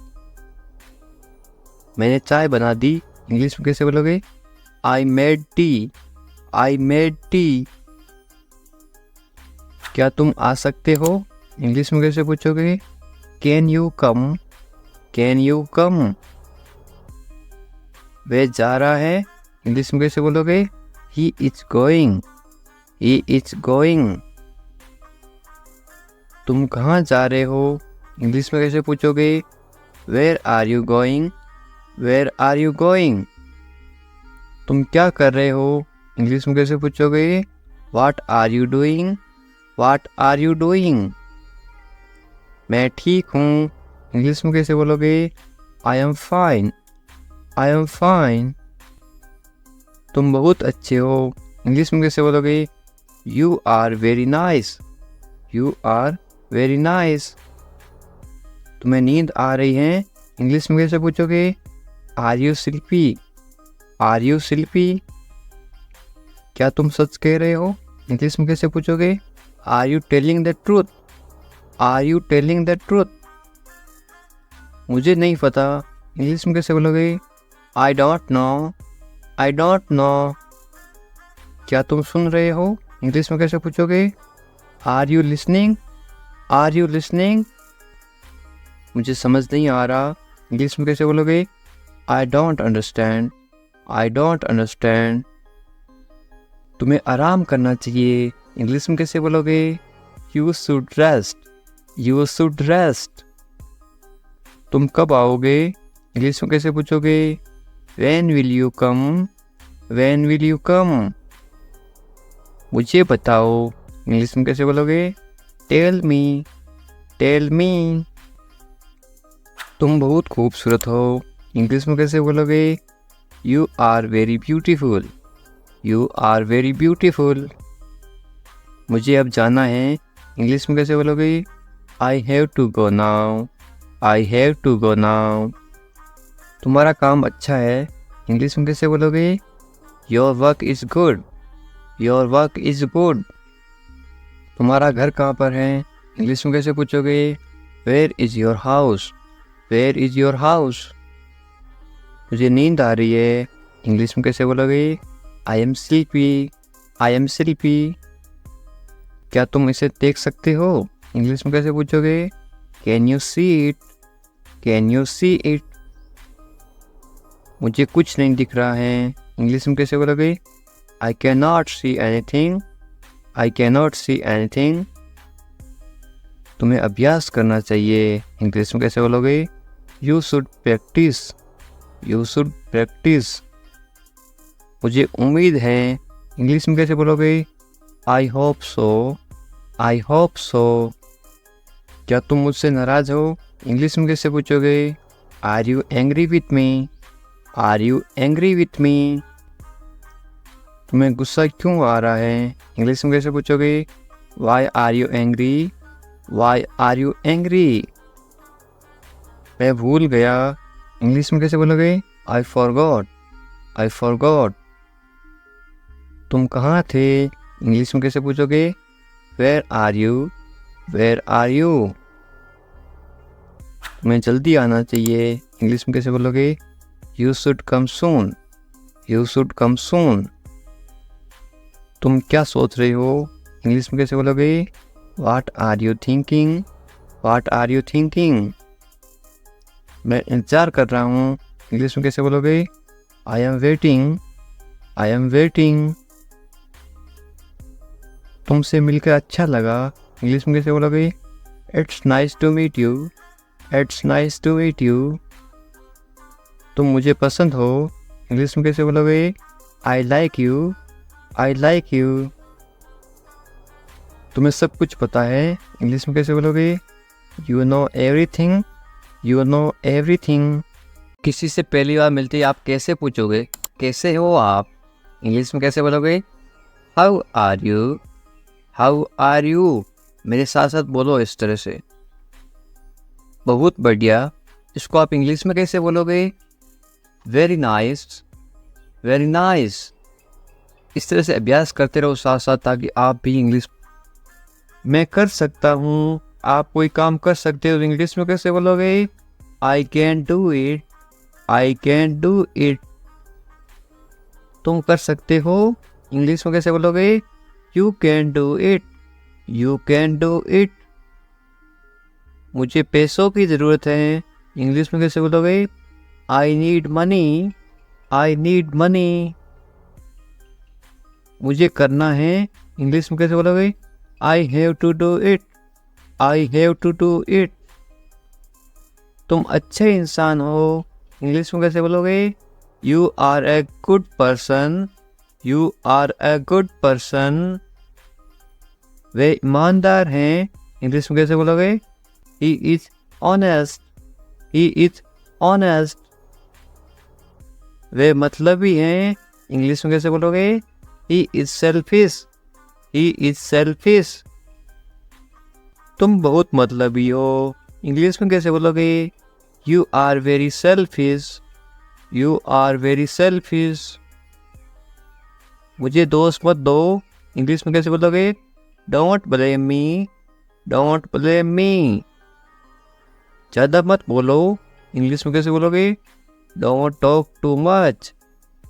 मैंने चाय बना दी, इंग्लिश में कैसे बोलोगे? I made tea, I made tea. क्या तुम आ सकते हो, इंग्लिश में कैसे पूछोगे? Can you come, can you come. वह जा रहा है, इंग्लिश में कैसे बोलोगे? He is going, he is going. तुम कहाँ जा रहे हो, इंग्लिश में कैसे पूछोगे? Where are you going? Where are you going? तुम क्या कर रहे हो, इंग्लिश में कैसे पूछोगे? What are you doing? What are you doing? मैं ठीक हूँ, इंग्लिश में कैसे बोलोगे? I am fine. I am fine. तुम बहुत अच्छे हो, इंग्लिश में कैसे बोलोगे? You are very nice. You are very nice. तुम्हें नींद आ रही है, इंग्लिश में कैसे पूछोगे? Are you sleepy? Are you sleepy? क्या तुम सच कह रहे हो, इंग्लिश में कैसे पूछोगे? Are you telling the truth? Are you telling the truth? मुझे नहीं पता, इंग्लिश में कैसे बोलोगे? I don't know. I don't know. क्या तुम सुन रहे हो, इंग्लिश में कैसे पूछोगे? Are you listening? Are you listening? मुझे समझ नहीं आ रहा, इंग्लिश में कैसे बोलोगे? I don't understand. I don't understand. तुम्हें आराम करना चाहिए, इंग्लिश में कैसे बोलोगे? You should rest. You should rest. तुम कब आओगे, इंग्लिश में कैसे पूछोगे? When will you come? When will you come? मुझे बताओ, इंग्लिश में कैसे बोलोगे? Tell me. Tell me. तुम बहुत खूबसूरत हो, इंग्लिश में कैसे बोलोगे? You are very beautiful. You are very beautiful. मुझे अब जाना है, इंग्लिश में कैसे बोलोगे? I have to go now. I have to go now. तुम्हारा काम अच्छा है, इंग्लिश में कैसे बोलोगे? Your work is good. Your work is good. तुम्हारा घर कहाँ पर है, इंग्लिश में कैसे पूछोगे? Where is your house? Where is your house? मुझे नींद आ रही है, इंग्लिश में कैसे बोलोगे? I am sleepy. I am sleepy. क्या तुम इसे देख सकते हो, इंग्लिश में कैसे पूछोगे? Can you see it? Can you see it? मुझे कुछ नहीं दिख रहा है, इंग्लिश में कैसे बोलोगे? I can not see anything. I can not see anything. तुम्हें अभ्यास करना चाहिए, इंग्लिश में कैसे बोलोगे? You should practise. You should practise. मुझे उम्मीद है, इंग्लिश में कैसे बोलोगे? I hope so. I hope so. क्या तुम मुझसे नाराज़ हो, इंग्लिश में कैसे पूछोगे? Are you angry with me? Are you angry with me? तुम्हें गुस्सा क्यों आ रहा है, इंग्लिश में कैसे पूछोगे? Why are you angry? Why are you angry? मैं भूल गया, इंग्लिश में कैसे बोलोगे? I forgot. I forgot. तुम कहाँ थे, इंग्लिश में कैसे पूछोगे? Where are you? Where are you? तुम्हें जल्दी आना चाहिए, इंग्लिश में कैसे बोलोगे? You should come soon. You should come soon. तुम क्या सोच रहे हो, इंग्लिश में कैसे बोलोगे? What are you thinking? What are you thinking? मैं इंतज़ार कर रहा हूँ, इंग्लिश में कैसे बोलोगे? I am waiting. I am waiting. तुमसे मिलकर अच्छा लगा, इंग्लिश में कैसे बोलोगे? It's nice to meet you. It's nice to meet you. तुम मुझे पसंद हो, इंग्लिश में कैसे बोलोगे? I like you. I like you. तुम्हें सब कुछ पता है, इंग्लिश में कैसे बोलोगे? You know everything. You know everything. किसी से पहली बार मिलते ही आप कैसे पूछोगे? कैसे हो आप, इंग्लिश में कैसे बोलोगे? How are you? How are you? मेरे साथ साथ बोलो इस तरह से। बहुत बढ़िया। इसको आप इंग्लिश में कैसे बोलोगे? Very nice. Very nice. इस तरह से अभ्यास करते रहो साथ साथ, ताकि आप भी इंग्लिश मैं कर सकता हूँ, आप कोई काम कर सकते हो, इंग्लिश में कैसे बोलोगे? I can do it. I can do it. तुम कर सकते हो, इंग्लिश में कैसे बोलोगे? You can do it. You can do it. मुझे पैसों की ज़रूरत है, इंग्लिश में कैसे बोलोगे? I need money. I need money. मुझे करना है, इंग्लिश में कैसे बोलोगे? I have to do it. I have to do it. तुम अच्छे इंसान हो, इंग्लिश में कैसे बोलोगे? You are a good person, you are a good person. वे ईमानदार हैं, इंग्लिश में कैसे बोलोगे? He is honest, he is honest. वे मतलबी हैं, इंग्लिश में कैसे बोलोगे? He is selfish, he is selfish. तुम बहुत मतलबी हो, इंग्लिश में कैसे बोलोगे? You are very selfish, you are very selfish. मुझे दोष मत दो, इंग्लिश में कैसे बोलोगे? Don't blame me, don't blame me. ज़्यादा मत बोलो, इंग्लिश में कैसे बोलोगे? Don't talk too much,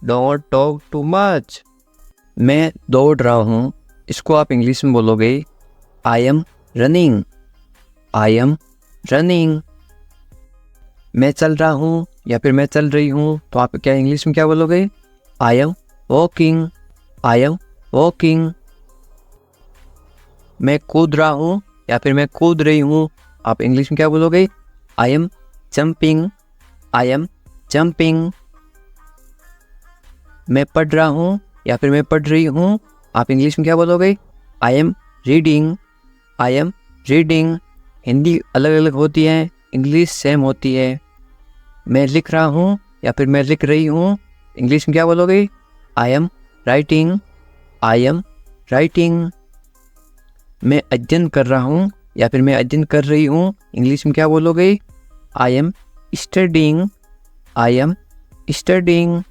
don't talk too much. मैं दौड़ रहा हूँ, इसको आप इंग्लिश में बोलोगे I am running, I am running. मैं चल रहा हूँ या फिर मैं चल रही हूँ, तो आप क्या इंग्लिश में क्या बोलोगे? I am walking, I am walking. मैं कूद रहा हूँ या फिर मैं कूद रही हूँ, आप इंग्लिश में क्या बोलोगे? I M jumping, I am jumping. मैं पढ़ रहा हूँ या फिर मैं पढ़ रही हूँ, आप इंग्लिश में क्या बोलोगे? I am reading, I am reading. Hindi अलग अलग होती है, इंग्लिश सेम होती है। मैं लिख रहा हूँ या फिर मैं लिख रही हूँ, इंग्लिश में क्या बोलोगे? I am writing, I am writing. मैं अध्ययन कर रहा हूँ या फिर मैं अध्ययन कर रही हूँ, इंग्लिश में क्या बोलोगे? I M studying, I am studying.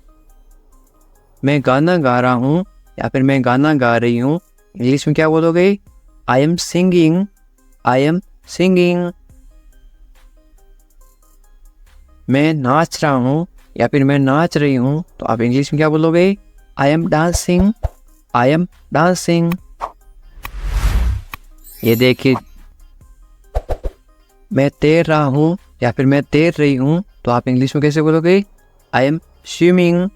मैं गाना गा रहा हूँ या फिर मैं गाना गा रही हूँ, इंग्लिश में क्या बोलोगे? I am singing, I am singing. मैं नाच रहा हूँ या फिर मैं नाच रही हूँ, तो आप इंग्लिश में क्या बोलोगे? I M dancing, I am dancing. ये देखिए, मैं तैर रहा हूँ या फिर मैं तैर रही हूँ, तो आप इंग्लिश में कैसे बोलोगे? I M swimming,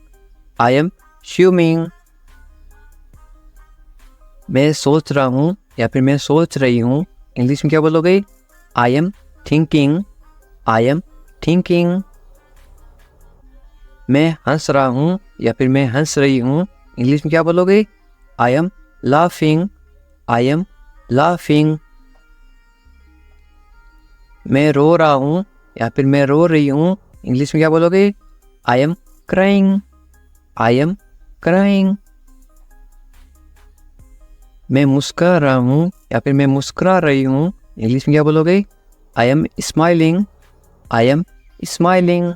I am swimming. मैं सोच रहा हूँ या फिर मैं सोच रही हूँ, इंग्लिश में क्या बोलोगे? I am thinking, I am thinking. मैं हंस रहा हूँ या फिर मैं हंस रही हूँ, इंग्लिश में क्या बोलोगे? I am laughing, I am laughing. मैं रो रहा हूँ या फिर मैं रो रही हूँ, इंग्लिश में क्या बोलोगे? I am crying, I am crying. मैं मुस्कुरा रहा हूँ या फिर मैं मुस्कुरा रही हूँ, इंग्लिश में क्या बोलोगे? I am smiling, I am smiling.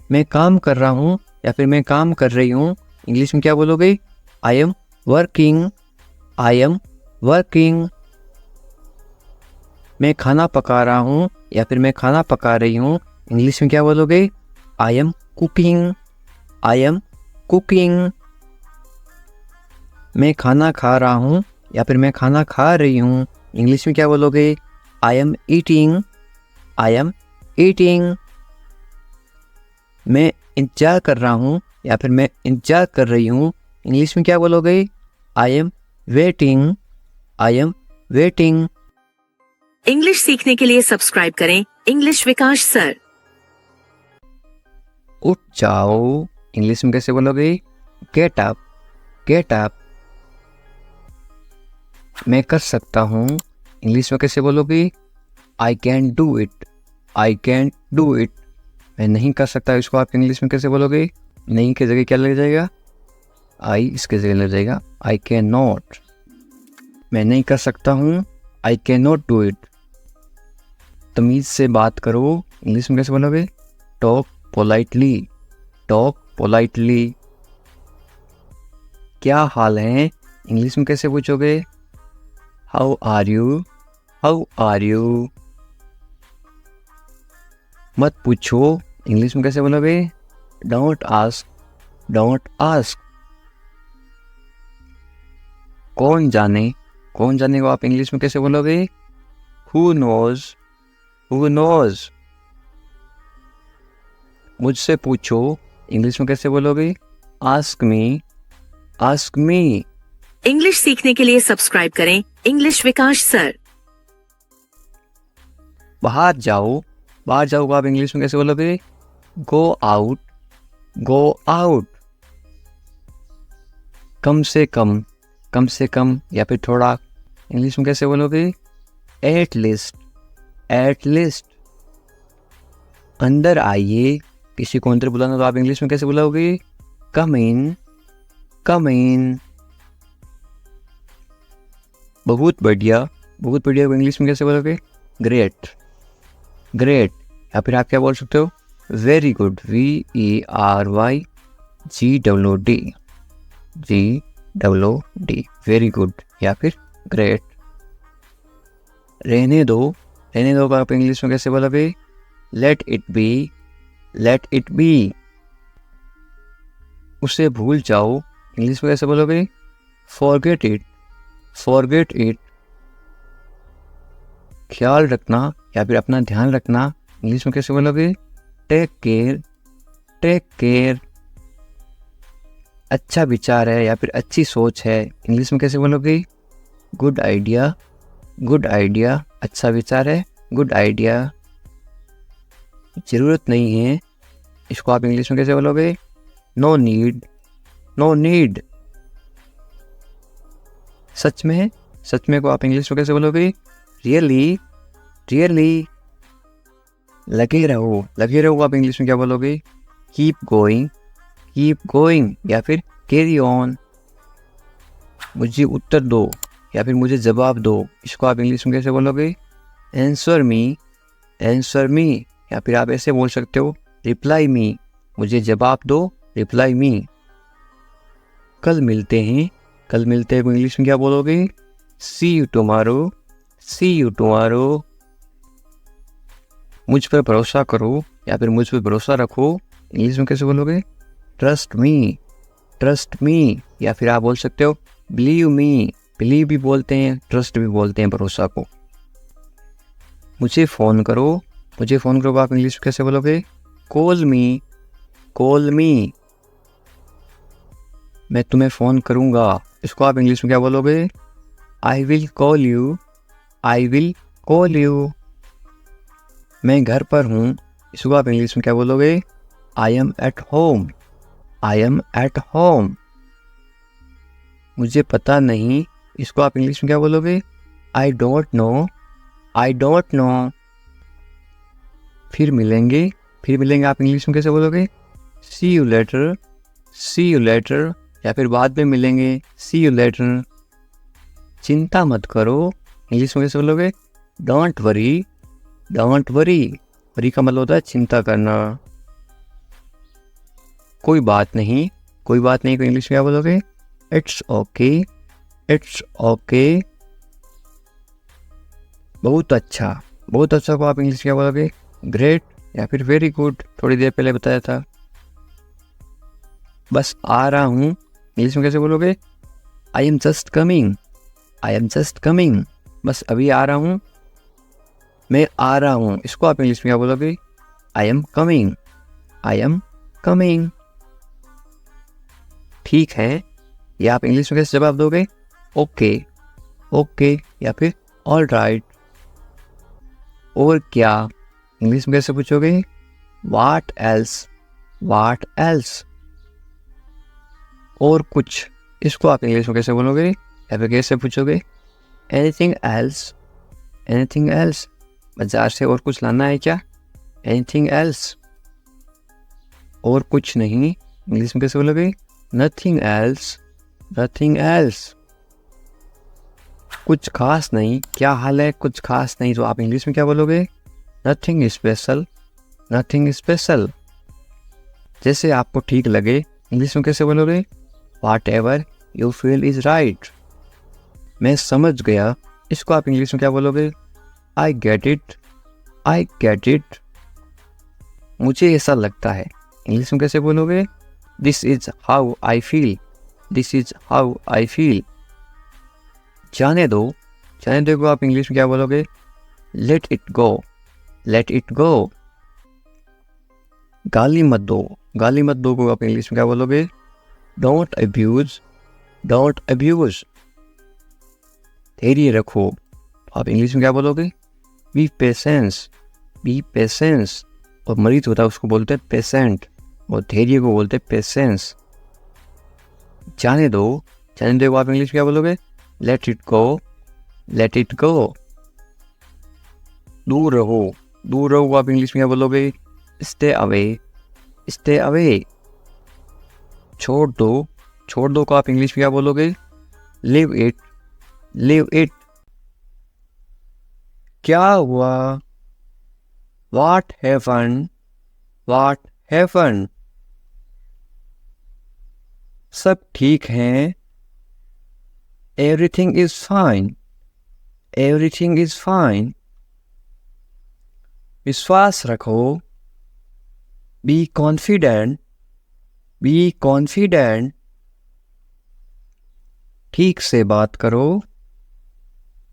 मैं काम कर रहा हूँ या फिर मैं काम कर रही हूँ, इंग्लिश में क्या बोलोगे? I am working, I am working. मैं खाना पका रहा हूँ या फिर मैं खाना पका रही हूँ, इंग्लिश में क्या बोलोगे? I am cooking, I am cooking. मैं खाना खा रहा हूँ या फिर मैं खाना खा रही हूँ, इंग्लिश में क्या बोलोगे? I am eating, I am eating. मैं इंतजार कर रहा हूँ या फिर मैं इंतजार कर रही हूँ, इंग्लिश में क्या बोलोगे? I am waiting, I am waiting. English सीखने के लिए सब्सक्राइब करें इंग्लिश विकास सर। उठ जाओ, इंग्लिश में कैसे बोलोगे? Get up, get up. मैं कर सकता हूँ, इंग्लिश में कैसे बोलोगे? I can do it, I can do it. मैं नहीं कर सकता, इसको आप इंग्लिश में कैसे बोलोगे? नहीं की जगह क्या लग जाएगा? आई इसके जगह लग जाएगा आई कैन नॉट। मैं नहीं कर सकता हूँ, I can not do it. तमीज़ से बात करो, इंग्लिश में कैसे बोलोगे? Talk politely, talk politely. क्या हाल है, इंग्लिश में कैसे पूछोगे? How are you, how are you. मत पूछो, इंग्लिश में कैसे बोलोगे? Don't ask, don't ask. कौन जाने, कौन जाने को आप इंग्लिश में कैसे बोलोगे? Who knows, who knows. मुझसे पूछो, इंग्लिश में कैसे बोलोगे? Ask me, ask me. English सीखने के लिए सब्सक्राइब करें इंग्लिश विकास सर। बाहर जाओ, बाहर जाओ को आप इंग्लिश में कैसे बोलोगे? Go out, go out. कम से कम, कम से कम या फिर थोड़ा, इंग्लिश में कैसे बोलोगे? At least, at least. अंदर आइए, किसी को अंदर बुलाना तो आप इंग्लिश में कैसे बुलाओगे? कम इन, कम इन। बहुत बढ़िया, बहुत बढ़िया को इंग्लिश में कैसे बोलोगे? Great, great. या फिर आप क्या बोल सकते हो? Very good, VERYGOOD, GOOD, very good या फिर ग्रेट। रहने दो, रहने दो को आप इंग्लिश में कैसे बोलोगे? Let it be, let it be. उसे भूल जाओ, इंग्लिश में कैसे बोलोगे? Forget it, forget it. ख्याल रखना या फिर अपना ध्यान रखना, इंग्लिश में कैसे बोलोगे? Take care, take care. अच्छा विचार है या फिर अच्छी सोच है, इंग्लिश में कैसे बोलोगे? Good idea, good idea. अच्छा विचार है, गुड आइडिया। ज़रूरत नहीं है, इसको आप इंग्लिश में कैसे बोलोगे? No need, no need. सच में, सच में को आप इंग्लिश में कैसे बोलोगे? Really, really. लगे रहो, लगे रहो आप इंग्लिश में क्या बोलोगे? कीप गोइंग, कीप गोइंग या फिर कैरी ऑन। मुझे उत्तर दो या फिर मुझे जवाब दो, इसको आप इंग्लिश में कैसे बोलोगे? Answer me, answer me. या फिर आप ऐसे बोल सकते हो, रिप्लाई मी, मुझे जवाब दो, रिप्लाई मी। कल मिलते हैं, कल मिलते हैं को इंग्लिश में क्या बोलोगे? See you tomorrow, see you tomorrow. मुझ पर भरोसा करो या फिर मुझ पर भरोसा रखो, इंग्लिश में कैसे बोलोगे? Trust me, trust me. या फिर आप बोल सकते हो बिलीव मी, बिलीव भी बोलते हैं, ट्रस्ट भी बोलते हैं भरोसा को। मुझे फ़ोन करो, मुझे फ़ोन करो आप इंग्लिश में कैसे बोलोगे? कॉल मी, कॉल मी। मैं तुम्हें फ़ोन करूँगा, इसको आप इंग्लिश में क्या बोलोगे? I will call you, I will call you. मैं घर पर हूँ, इसको आप इंग्लिश में क्या बोलोगे? I am at home, I am at home. मुझे पता नहीं, इसको आप इंग्लिश में क्या बोलोगे? I don't know, I don't know. फिर मिलेंगे, फिर मिलेंगे आप इंग्लिश में कैसे बोलोगे? See you later, see you later. या फिर बाद में मिलेंगे, सी यू लेटर। चिंता मत करो, इंग्लिश में कैसे बोलोगे? Don't worry, don't worry. Worry का मतलब होता है चिंता करना। कोई बात नहीं, कोई बात नहीं को इंग्लिश में क्या बोलोगे? It's okay, it's okay. बहुत अच्छा, बहुत अच्छा को आप इंग्लिश में क्या बोलोगे? ग्रेट या फिर वेरी गुड, थोड़ी देर पहले बताया था। बस आ रहा हूँ, इंग्लिश में कैसे बोलोगे? I am just coming, I am just coming. बस अभी आ रहा हूँ, मैं आ रहा हूँ, इसको आप इंग्लिश में क्या बोलोगे? I am coming, I am coming. ठीक है, या आप इंग्लिश में कैसे जवाब दोगे? ओके, ओके या फिर ऑल राइट। और क्या, इंग्लिश में कैसे पूछोगे? What else, what else. और कुछ, इसको आप इंग्लिश में कैसे बोलोगे या फिर कैसे पूछोगे? Anything else, anything else. बाजार से और कुछ लाना है क्या? Anything else. और कुछ नहीं, इंग्लिश में कैसे बोलोगे? Nothing else, nothing else. कुछ खास नहीं, क्या हाल है? कुछ खास नहीं, तो आप इंग्लिश में क्या बोलोगे? Nothing special, nothing special. जैसे आपको ठीक लगे, इंग्लिश में कैसे बोलोगे? Whatever you feel is right. मैं समझ गया, इसको आप इंग्लिश में क्या बोलोगे? I get it, I get it. मुझे ऐसा लगता है, इंग्लिश में कैसे बोलोगे? This is how I feel, this is how I feel. जाने दो, जाने दो को आप इंग्लिश में क्या बोलोगे? Let it go, let it go. गाली मत दो, गाली मत दो को आप इंग्लिश में क्या बोलोगे? Don't abuse, don't abuse. धैर्य रखो, आप इंग्लिश में क्या बोलोगे? B patience, B patience. और मरीज होता है उसको बोलते हैं पेशेंट, और धैर्य को बोलते हैं पेशेंस। जाने दो, जाने दो को आप इंग्लिश में क्या बोलोगे? Let it go, let it go. दूर रहो, दूर रहो को आप इंग्लिश में क्या बोलोगे? Stay away, stay away. छोड़ दो, छोड़ दो को आप इंग्लिश में क्या बोलोगे? Live it, live it. क्या हुआ? What happened? What happened? सब ठीक हैं। Everything is fine. Everything is fine. विश्वास रखो। Be confident. Be confident. ठीक से बात करो।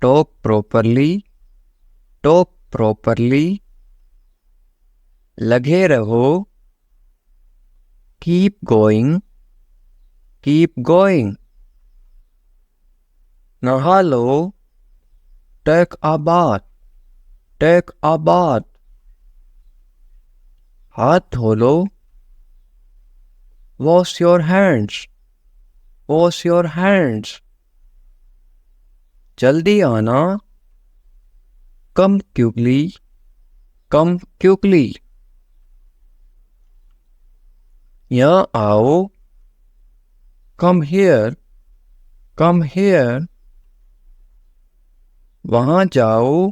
Talk properly. Talk properly. लगे रहो। Keep going. Keep going. नहा लो। Take a bath. Take a bath. हाथ धो लो। Wash your hands. Wash your hands. जल्दी आना। Come quickly. Come quickly. यहाँ आओ। Come here. Come here. वहाँ जाओ।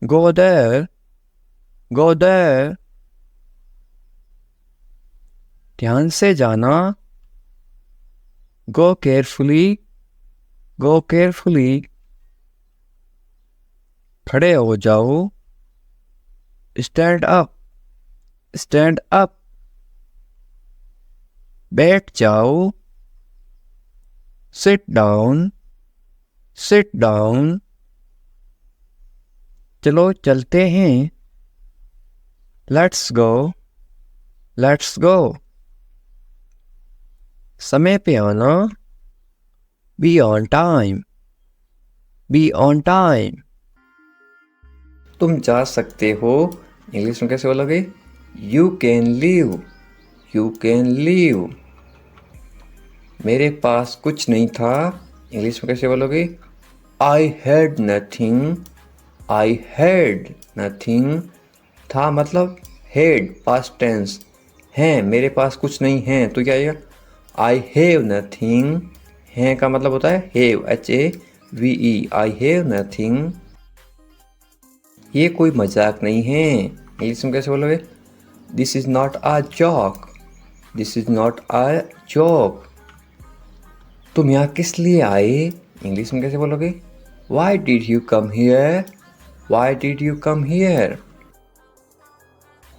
Go there. Go there. ध्यान से जाना। Go carefully. Go carefully. खड़े हो जाओ। Stand up. Stand up. बैठ जाओ। Sit down. Sit down. चलो चलते हैं। Let's go. Let's go. समय पे आना। Be on time. Be on time. तुम जा सकते हो, इंग्लिश में कैसे बोलोगे? You can leave. You can leave. मेरे पास कुछ नहीं था, इंग्लिश में कैसे बोलोगे? I had nothing. I had nothing. था मतलब had past tense है, मेरे पास कुछ नहीं है तो क्या आएगा? I have nothing. है का मतलब होता है have, H-A-V-E. I have nothing. ये कोई मजाक नहीं है, इंग्लिश में कैसे बोलोगे? This is not a joke. This is not a joke. तुम यहाँ किस लिए आए, इंग्लिश में कैसे बोलोगे? Why did you come here? Why did you come here?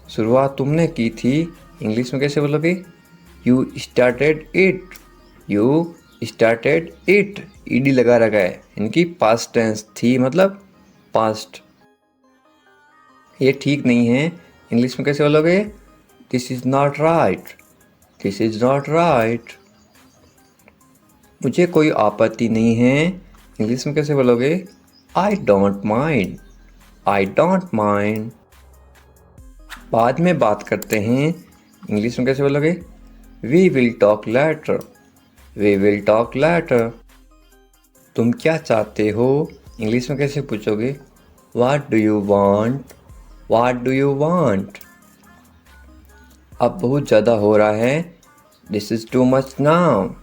शुरुआत तुमने की थी, इंग्लिश में कैसे बोलोगे? You started it. You started it. ed लगा रखा है, इनकी past tense थी मतलब past. ये ठीक नहीं है, इंग्लिश में कैसे बोलोगे? This is not right. This is not right. मुझे कोई आपत्ति नहीं है, इंग्लिश में कैसे बोलोगे? I don't mind. I don't mind. बाद में बात करते हैं, इंग्लिश में कैसे बोलोगे? We will talk later. We will talk later. तुम क्या चाहते हो, इंग्लिश में कैसे पूछोगे? What do you want? What do you want? अब बहुत ज़्यादा हो रहा है, This is too much now.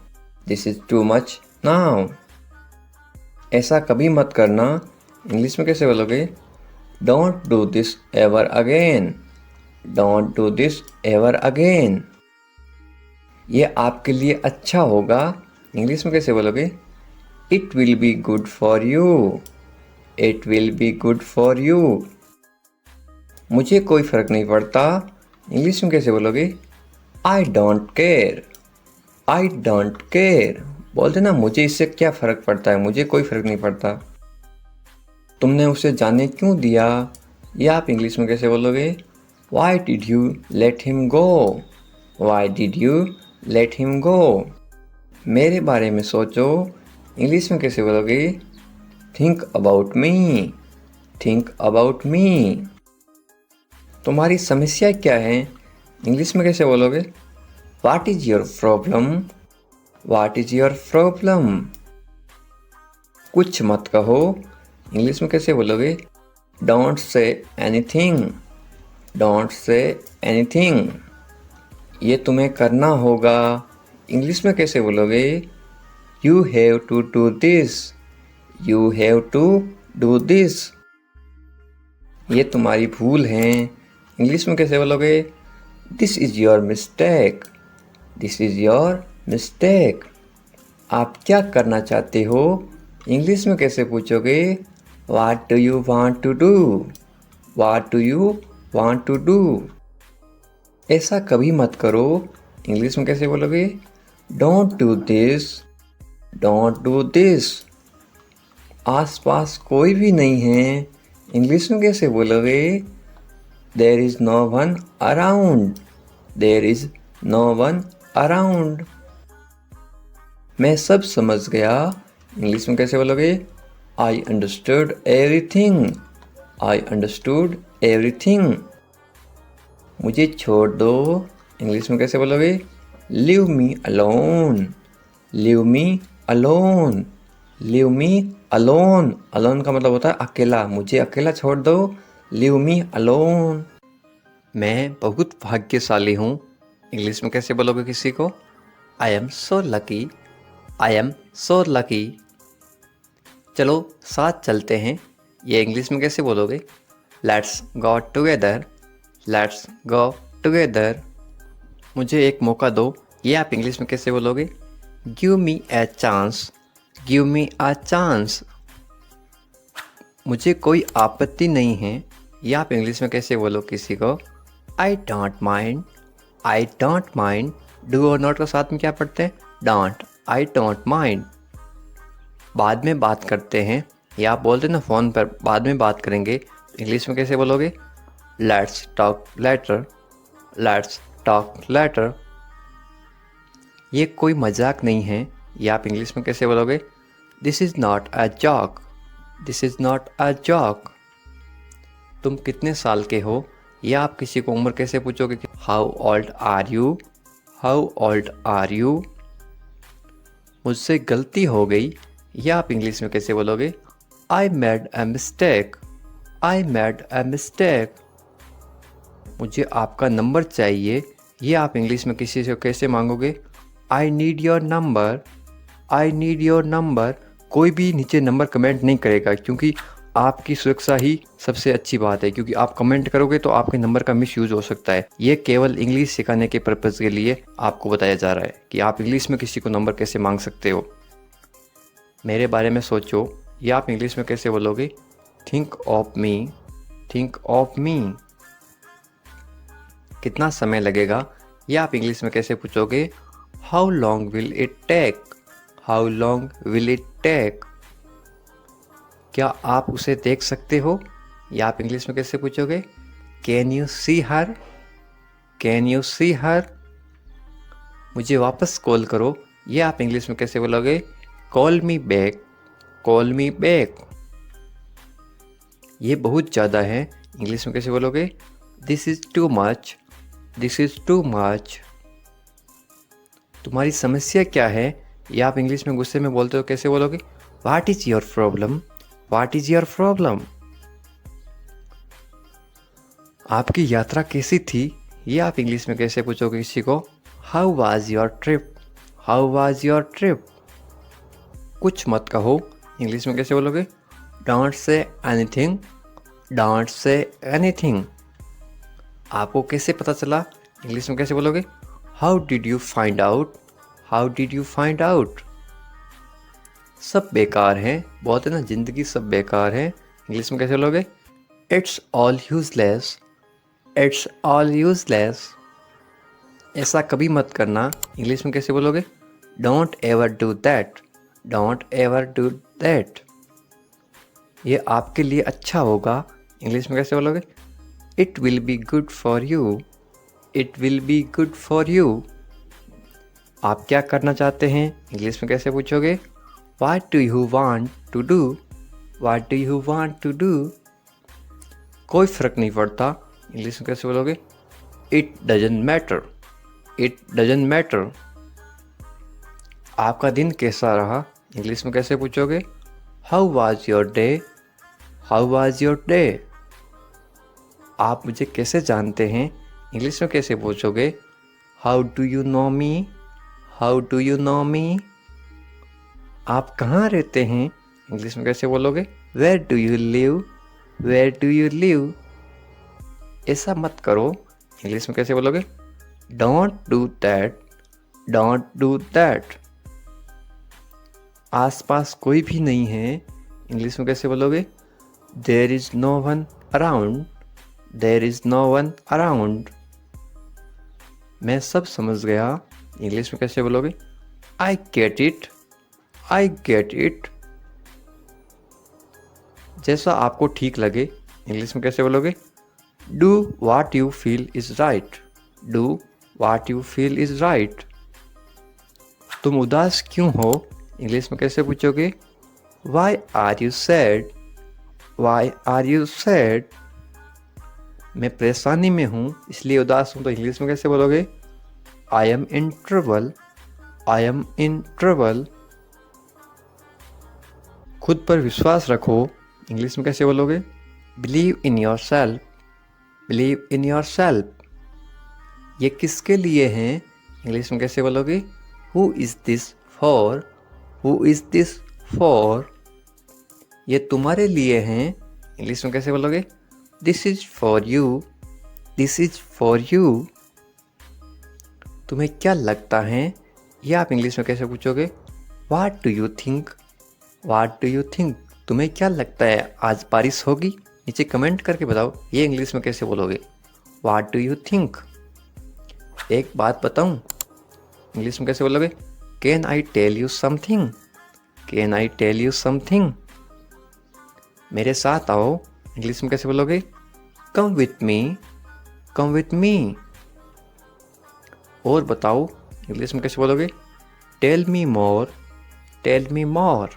This is too much now. ऐसा कभी मत करना, इंग्लिश में कैसे बोलोगे? Don't do this ever again. Don't do this ever again. ये आपके लिए अच्छा होगा, इंग्लिश में कैसे बोलोगे? It will be good for you. It will be good for you. मुझे कोई फ़र्क नहीं पड़ता, इंग्लिश में कैसे बोलोगे? I don't care. I don't care. बोलते ना, मुझे इससे क्या फ़र्क पड़ता है, मुझे कोई फ़र्क नहीं पड़ता। तुमने उसे जाने क्यों दिया, ये आप इंग्लिश में कैसे बोलोगे? Why did you let him go? Why did you let him go? मेरे बारे में सोचो, इंग्लिश में कैसे बोलोगे? Think about me. Think about मी। तुम्हारी समस्या क्या है, इंग्लिश में कैसे बोलोगे? What is your problem? What is your problem? कुछ मत कहो, इंग्लिश में कैसे बोलोगे? Don't say anything. Don't say anything. ये तुम्हें करना होगा, इंग्लिश में कैसे बोलोगे? You have to do this. You have to do this. ये तुम्हारी भूल है, इंग्लिश में कैसे बोलोगे? This is your mistake. This is your mistake. आप क्या करना चाहते हो, इंग्लिश में कैसे पूछोगे? What do you want to do? What do you want to do? ऐसा कभी मत करो, इंग्लिश में कैसे बोलोगे? Don't do this. Don't do this. आसपास कोई भी नहीं है, इंग्लिश में कैसे बोलोगे? There is no one around. There is no one around. मैं सब समझ गया, इंग्लिश में कैसे बोलोगे? I understood everything. I understood everything. मुझे छोड़ दो, इंग्लिश में कैसे बोलोगे? Leave me alone. Leave me alone. Leave me alone. Alone का मतलब होता है अकेला, मुझे अकेला छोड़ दो, लीव मी अलोन। मैं बहुत भाग्यशाली हूँ, इंग्लिश में कैसे बोलोगे किसी को? I am so lucky. I am so lucky. चलो साथ चलते हैं, ये इंग्लिश में कैसे बोलोगे? Let's go together. Let's go together. मुझे एक मौका दो, ये आप इंग्लिश में कैसे बोलोगे? Give me a chance. Give me a chance. मुझे कोई आपत्ति नहीं है, ये आप इंग्लिश में कैसे बोलो किसी को? I don't mind. I don't mind. Do और नॉट को साथ में क्या पढ़ते हैं? डोंट। I don't mind. बाद में बात करते हैं, या आप बोलते ना फ़ोन पर बाद में बात करेंगे, इंग्लिश में कैसे बोलोगे? Let's talk later. Let's talk later. ये कोई मजाक नहीं है, ये आप इंग्लिश में कैसे बोलोगे? This is not a joke. This is not a joke. तुम कितने साल के हो, या आप किसी को उम्र कैसे पूछोगे? How old are you? How old are you? मुझसे गलती हो गई, या आप इंग्लिश में कैसे बोलोगे? I made a mistake. I made a mistake. मुझे आपका नंबर चाहिए, ये आप इंग्लिश में किसी से कैसे मांगोगे? I need your number. I need your number. कोई भी नीचे नंबर कमेंट नहीं करेगा, क्योंकि आपकी सुरक्षा ही सबसे अच्छी बात है, क्योंकि आप कमेंट करोगे तो आपके नंबर का मिसयूज हो सकता है। ये केवल इंग्लिश सिखाने के पर्पज़ के लिए आपको बताया जा रहा है कि आप इंग्लिश में किसी को नंबर कैसे मांग सकते हो। मेरे बारे में सोचो, ये आप इंग्लिश में कैसे बोलोगे? Think of me. Think of me. कितना समय लगेगा, ये आप इंग्लिश में कैसे पूछोगे? How long will it take? How long will it take? क्या आप उसे देख सकते हो, या आप इंग्लिश में कैसे पूछोगे? Can you see her? Can you see her? मुझे वापस कॉल करो, ये आप इंग्लिश में कैसे बोलोगे? Call me back. Call me back. ये बहुत ज़्यादा है, इंग्लिश में कैसे बोलोगे? This is too much. This is too much. तुम्हारी समस्या क्या है, ये आप इंग्लिश में गुस्से में बोलते हो, कैसे बोलोगे? What is your problem? What is your problem? आपकी यात्रा कैसी थी, ये आप इंग्लिश में कैसे पूछोगे किसी को? How was your trip? How was your trip? कुछ मत कहो, इंग्लिश में कैसे बोलोगे? Don't say anything. Don't say anything. आपको कैसे पता चला, इंग्लिश में कैसे बोलोगे? How did you find out? How did you find out? सब बेकार है, बोलते ना ज़िंदगी सब बेकार है, इंग्लिश में कैसे बोलोगे? It's all useless. It's all useless. ऐसा कभी मत करना, इंग्लिश में कैसे बोलोगे? Don't ever do that. Don't ever do that. ये आपके लिए अच्छा होगा, इंग्लिश में कैसे बोलोगे? It will be good for you. It will be good for you. आप क्या करना चाहते हैं, इंग्लिश में कैसे पूछोगे? What do you want to do? What do you want to do? कोई फ़र्क नहीं पड़ता, इंग्लिश में कैसे बोलोगे? It doesn't matter, it doesn't matter. आपका दिन कैसा रहा, इंग्लिश में कैसे पूछोगे? How was your day, how was your day. आप मुझे कैसे जानते हैं, इंग्लिश में कैसे पूछोगे? How do you know me, how do you know me. आप कहाँ रहते हैं, इंग्लिश में कैसे बोलोगे? Where do you live, where do you live. ऐसा मत करो, इंग्लिश में कैसे बोलोगे? Don't do that, don't do that. आसपास कोई भी नहीं है, इंग्लिश में कैसे बोलोगे? There is no one around, there is no one around. मैं सब समझ गया, इंग्लिश में कैसे बोलोगे? I get it, I get it. जैसा आपको ठीक लगे, इंग्लिश में कैसे बोलोगे? Do what you feel is right, do what you feel is right. तुम उदास क्यों हो, इंग्लिश में कैसे पूछोगे? Why are you sad, why are you sad. मैं परेशानी में हूँ इसलिए उदास हूँ, तो इंग्लिश में कैसे बोलोगे? I M in trouble, I am in trouble. खुद पर विश्वास रखो, इंग्लिश में कैसे बोलोगे? Believe in your self, believe in your self. ये किसके लिए हैं, इंग्लिश में कैसे बोलोगे? Who is this for, who is this for. ये तुम्हारे लिए हैं, इंग्लिश में कैसे बोलोगे? This is for you, this is for you. तुम्हें क्या लगता है, ये आप इंग्लिश में कैसे पूछोगे? वाट do you think, watt do you think. तुम्हें क्या लगता है आज बारिश होगी, नीचे कमेंट करके बताओ, ये इंग्लिश में कैसे बोलोगे? What do you think. एक बात बताऊं, इंग्लिश में कैसे बोलोगे? Can I tell you something, can I tell you something. मेरे साथ आओ, इंग्लिश में कैसे बोलोगे? Come with me, come with me. और बताओ, इंग्लिश में कैसे बोलोगे? Tell me more, tell me more.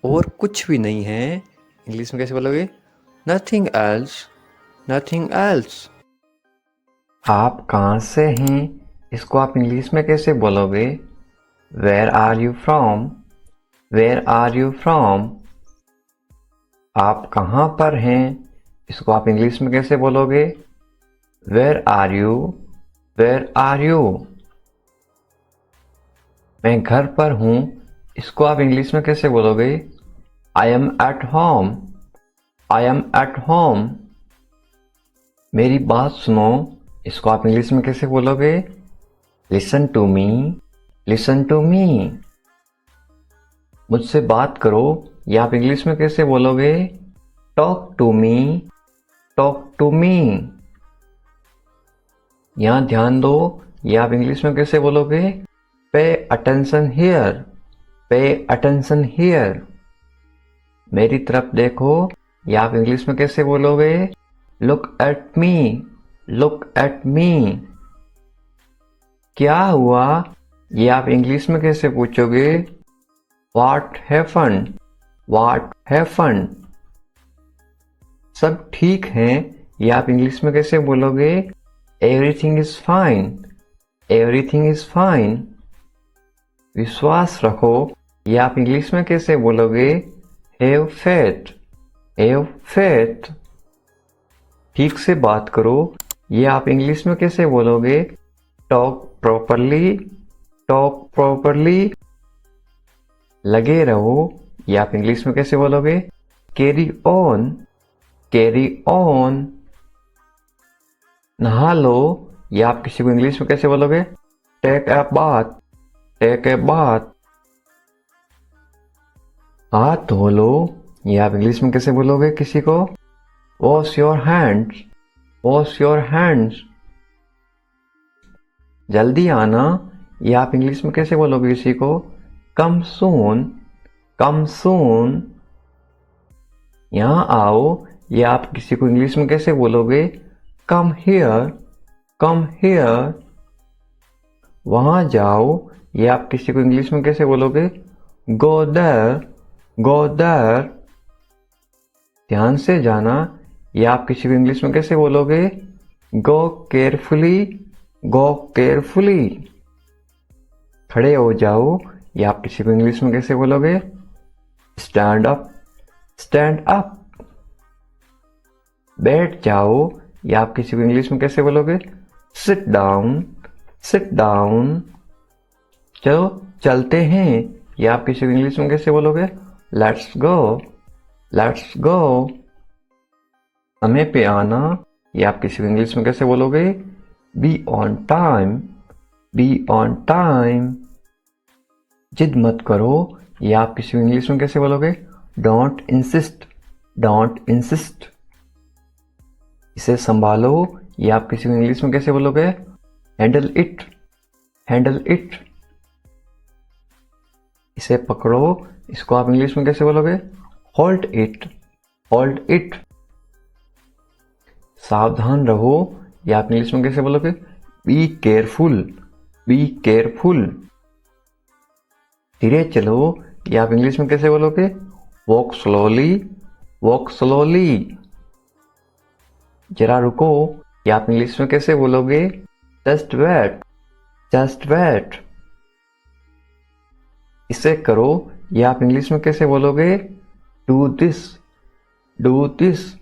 और कुछ भी नहीं है, इंग्लिश में कैसे बोलोगे? Nothing else, nothing else. आप कहाँ से हैं, इसको आप इंग्लिश में कैसे बोलोगे? Where are you from, where are you from. आप कहाँ पर हैं, इसको आप इंग्लिश में कैसे बोलोगे? Where are you, where are you. मैं घर पर हूँ, इसको आप इंग्लिश में कैसे बोलोगे? I am at home, I am at home. मेरी बात सुनो, इसको आप इंग्लिश में कैसे बोलोगे? Listen to me, listen to me. मुझसे बात करो, ये आप इंग्लिश में कैसे बोलोगे? Talk to me, talk to me. यहाँ ध्यान दो, ये आप इंग्लिश में कैसे बोलोगे? Pay attention here, pay attention here. मेरी तरफ देखो, ये आप इंग्लिश में कैसे बोलोगे? Look at me, look at मी। क्या हुआ, ये आप इंग्लिश में कैसे पूछोगे? What happened, what happened. सब ठीक है, ये आप इंग्लिश में कैसे बोलोगे? Everything is fine, everything is fine. विश्वास रखो, ये आप इंग्लिश में कैसे बोलोगे? Have faith, have faith. ठीक से बात करो, ये आप इंग्लिश में कैसे बोलोगे? Talk properly, talk properly. लगे रहो, ये आप इंग्लिश में कैसे बोलोगे? Carry on, carry on. नहा लो, ये आप किसी को इंग्लिश में कैसे बोलोगे? Take a bath, take a bath. हाथ धो लो, ये आप इंग्लिश में कैसे बोलोगे किसी को? Wash your hands, wash your hands. जल्दी आना, ये आप इंग्लिश में कैसे बोलोगे किसी को? कम सून, कम सून। यहाँ आओ, ये आप किसी को इंग्लिश में कैसे बोलोगे? Come here, come here. वहाँ जाओ, ये आप किसी को इंग्लिश में कैसे बोलोगे? Go there, go there. ध्यान से जाना, या आप किसी को इंग्लिश में कैसे बोलोगे? गो केयरफुली, गो केयरफुली। खड़े हो जाओ, या आप किसी को इंग्लिश में कैसे बोलोगे? Stand up, stand up. बैठ जाओ, या आप किसी को इंग्लिश में कैसे बोलोगे? Sit down, sit down. चलो चलते हैं, या आप किसी को इंग्लिश में कैसे बोलोगे? Let's go, let's go. समय पे आना, या आप किसी को इंग्लिश में कैसे बोलोगे? Be on time, be on time. जिद मत करो, या आप किसी को इंग्लिश में कैसे बोलोगे? Don't insist, don't insist. इसे संभालो, या आप किसी को इंग्लिश में कैसे बोलोगे? Handle it, handle it. इसे पकड़ो, इसको आप इंग्लिश में कैसे बोलोगे? Hold it, hold it. सावधान रहो, या आप इंग्लिश में कैसे बोलोगे? Be careful, be careful. धीरे चलो, या आप इंग्लिश में कैसे बोलोगे? Walk slowly, walk slowly. जरा रुको, या आप इंग्लिश में कैसे बोलोगे? Just wait, just wait. इसे करो, या आप इंग्लिश में कैसे बोलोगे? Do this, do this.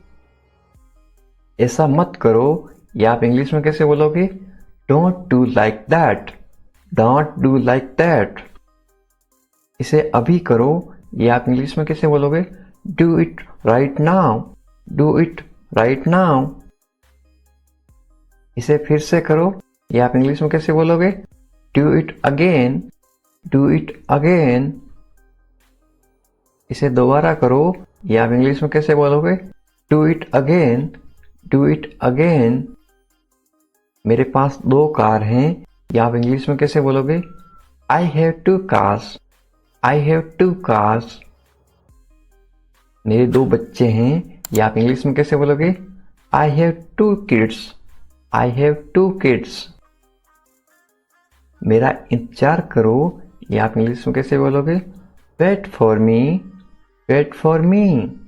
ऐसा मत करो, या आप इंग्लिश में कैसे बोलोगे? Don't do like that, don't do like that. इसे अभी करो, या आप इंग्लिश में कैसे बोलोगे? Do it right now, do it right now. इसे फिर से करो, या आप इंग्लिश में कैसे बोलोगे? Do it again, do it again. इसे दोबारा करो, या आप इंग्लिश में कैसे बोलोगे? Do it again, do it again. मेरे पास 2 कार हैं, या आप इंग्लिश में कैसे बोलोगे? I have 2 cars, I have 2 cars. मेरे 2 बच्चे हैं, या आप इंग्लिश में कैसे बोलोगे? I have 2 kids, I have 2 kids. मेरा इंतजार करो, या आप इंग्लिश में कैसे बोलोगे? Wait for me, wait for me.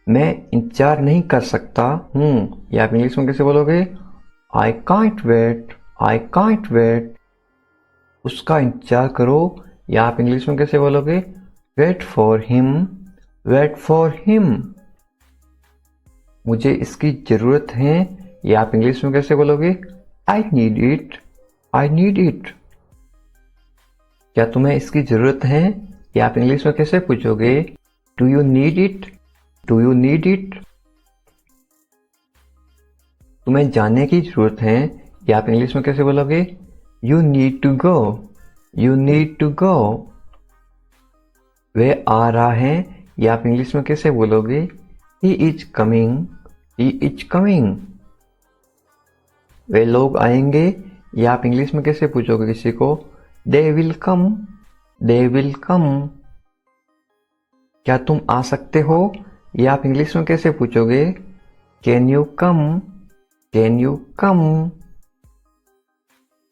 मैं इंतजार नहीं कर सकता हूँ, या आप इंग्लिश में कैसे बोलोगे? I can't wait, I can't wait. उसका इंतजार करो, या आप इंग्लिश में कैसे बोलोगे? Wait for him, wait for him. मुझे इसकी जरूरत है, या आप इंग्लिश में कैसे बोलोगे? I need it, I need it. क्या तुम्हें इसकी जरूरत है, या आप इंग्लिश में कैसे पूछोगे? Do you need it, do you need it. तुम्हें जाने की जरूरत है, या आप इंग्लिश में कैसे बोलोगे? You need to go, you need to go. वह आ रहा है, या आप इंग्लिश में कैसे बोलोगे? He is coming, he is coming. वे लोग आएंगे, या आप इंग्लिश में कैसे पूछोगे किसी को? They will come, they will come. क्या तुम आ सकते हो, या आप इंग्लिश में कैसे पूछोगे? Can you come, can you कम।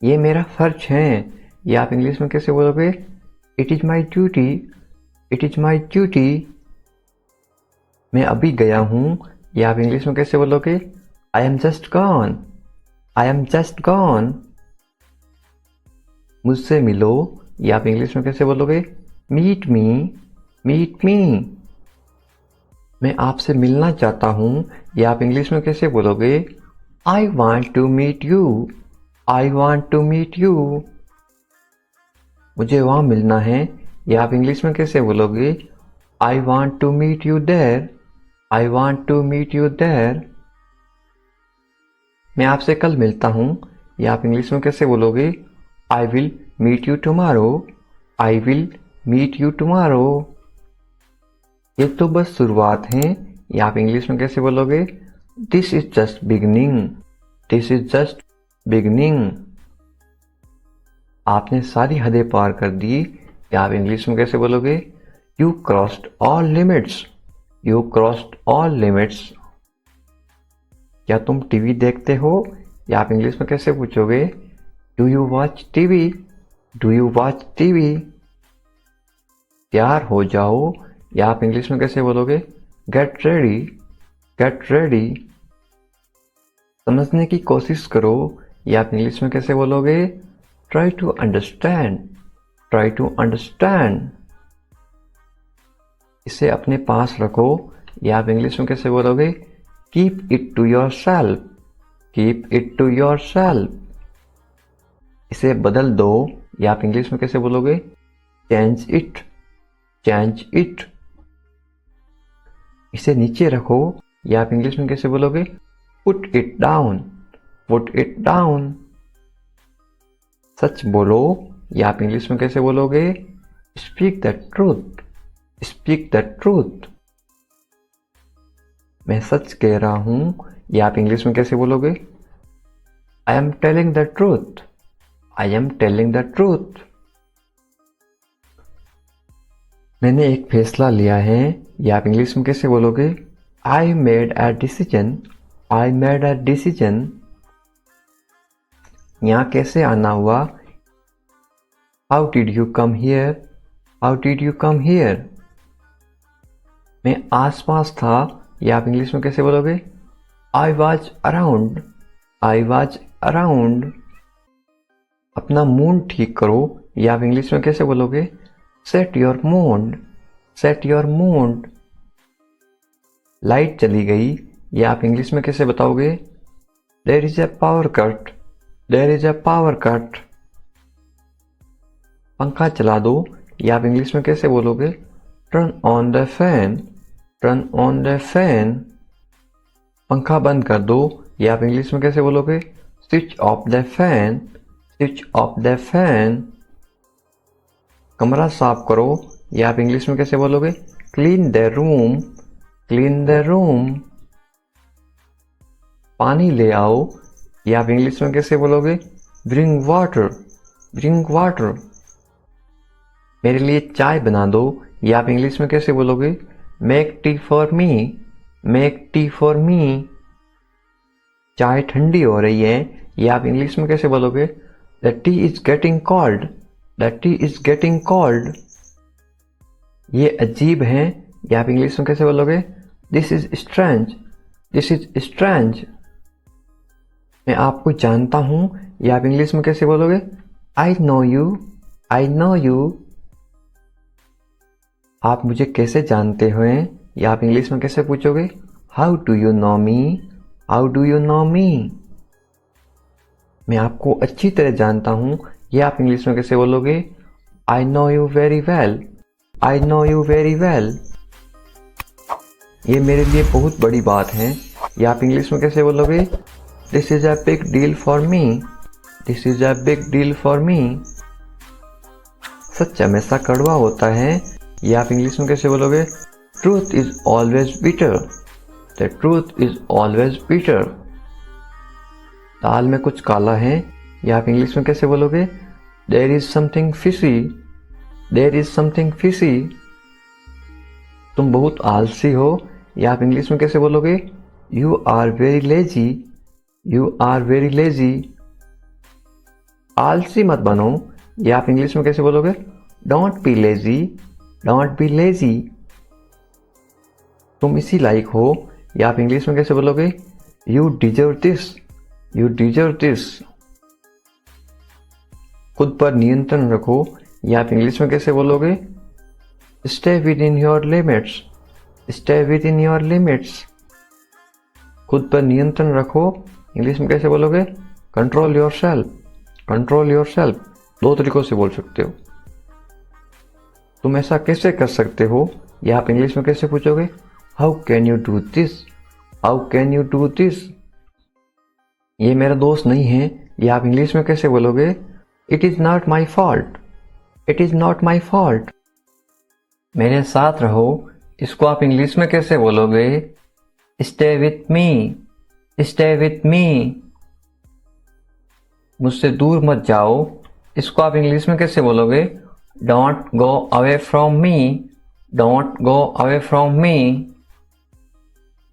ये मेरा फर्ज है, या आप इंग्लिश में कैसे बोलोगे? It is my duty, it is my duty. मैं अभी गया हूं, या आप इंग्लिश में कैसे बोलोगे? I am just gone, I am just gone. मुझसे मिलो, या आप इंग्लिश में कैसे बोलोगे? Meet me, meet me. मैं आपसे मिलना चाहता हूं, या आप इंग्लिश में कैसे बोलोगे? I want to meet you, I want to meet you. मुझे वहां मिलना है, या आप इंग्लिश में कैसे बोलोगे? I want to meet you there, I want to meet you there. मैं आपसे कल मिलता हूं, या आप इंग्लिश में कैसे बोलोगे? I will meet you tomorrow, I will meet you tomorrow. ये तो बस शुरुआत है, या आप इंग्लिश में कैसे बोलोगे? This is just beginning, this is just beginning. आपने सारी हदें पार कर दी, या आप इंग्लिश में कैसे बोलोगे? You crossed all limits, you crossed all limits. क्या तुम टीवी देखते हो, या आप इंग्लिश में कैसे पूछोगे? Do you watch TV, do you watch TV. तैयार हो जाओ, या आप इंग्लिश में कैसे बोलोगे गेट रेडी, गेट रेडी। समझने की कोशिश करो, या आप इंग्लिश में कैसे बोलोगे try to understand, try to understand. इसे अपने पास रखो, या आप इंग्लिश में कैसे बोलोगे keep it to yourself, keep it to yourself. इसे बदल दो, या आप इंग्लिश में कैसे बोलोगे चेंज इट, चेंज इट। इसे नीचे रखो, या आप इंग्लिश में कैसे बोलोगे put it down, put it down. सच बोलो, या आप इंग्लिश में कैसे बोलोगे speak the truth, speak the truth. मैं सच कह रहा हूं, या आप इंग्लिश में कैसे बोलोगे I am telling the truth, I am telling the truth. मैंने एक फैसला लिया है, या आप इंग्लिश में कैसे बोलोगे I made a decision, I made a decision. यहां कैसे आना हुआ how did you come here, how did you come here. मैं आसपास था, या आप इंग्लिश में कैसे बोलोगे I was around, I was around. अपना मूड ठीक करो, या आप इंग्लिश में कैसे बोलोगे set your mood, set your mood. Light चली गई, या आप इंग्लिश में कैसे बताओगे there is a power cut, there is a power cut. पंखा चला दो, या आप इंग्लिश में कैसे बोलोगे turn on the fan, turn on the fan. पंखा बंद कर दो, या आप इंग्लिश में कैसे बोलोगे switch off the fan, switch off the fan. कमरा साफ करो, या आप इंग्लिश में कैसे बोलोगे clean the room, clean the room. पानी ले आओ, या आप इंग्लिश में कैसे बोलोगे ब्रिंग वाटर, ब्रिंग वाटर। मेरे लिए चाय बना दो, या आप इंग्लिश में कैसे बोलोगे make tea for me, make tea for me. चाय ठंडी हो रही है, या आप इंग्लिश में कैसे बोलोगे the T is getting cold, the T is getting cold. ये अजीब है, या आप इंग्लिश में कैसे बोलोगे this is strange, this is strange. मैं आपको जानता हूं, या आप इंग्लिश में कैसे बोलोगे I know you, I know you. आप मुझे कैसे जानते हो, या आप इंग्लिश में कैसे पूछोगे how do you know me, how do you know me. मैं आपको अच्छी तरह जानता हूं, या आप इंग्लिश में कैसे बोलोगे I know you very well, I know you very well. ये मेरे लिए बहुत बड़ी बात है, या आप इंग्लिश में कैसे बोलोगे this is a big deal for me, this is a big deal for me. सच हमेशा कड़वा होता है, या आप इंग्लिश में कैसे बोलोगे truth is always bitter, the truth is always bitter. दाल में कुछ काला है, या आप इंग्लिश में कैसे बोलोगे there is something fishy, there is something fishy. तुम बहुत आलसी हो, या आप इंग्लिश में कैसे बोलोगे you are very lazy, you are very lazy. आलसी मत बनो, या आप इंग्लिश में कैसे बोलोगे don't be lazy, don't be lazy. तुम इसी लायक हो, या आप इंग्लिश में कैसे बोलोगे you deserve this, you deserve this. खुद पर नियंत्रण रखो, या आप इंग्लिश में कैसे बोलोगे stay with in your limits, stay with in your limits. खुद पर नियंत्रण रखो, इंग्लिश में कैसे बोलोगे control your self, control your self. दो तरीकों से बोल सकते हो। तुम ऐसा कैसे कर सकते हो, या आप इंग्लिश में कैसे पूछोगे how can you do this, how can you do this. ये मेरा दोस्त नहीं है, या आप इंग्लिश में कैसे बोलोगे it is not my fault, it is not my fault. मेरे साथ रहो, इसको आप इंग्लिश में कैसे बोलोगे stay with me, stay with me. मुझसे दूर मत जाओ, इसको आप इंग्लिश में कैसे बोलोगे don't go away from me, don't go away from me.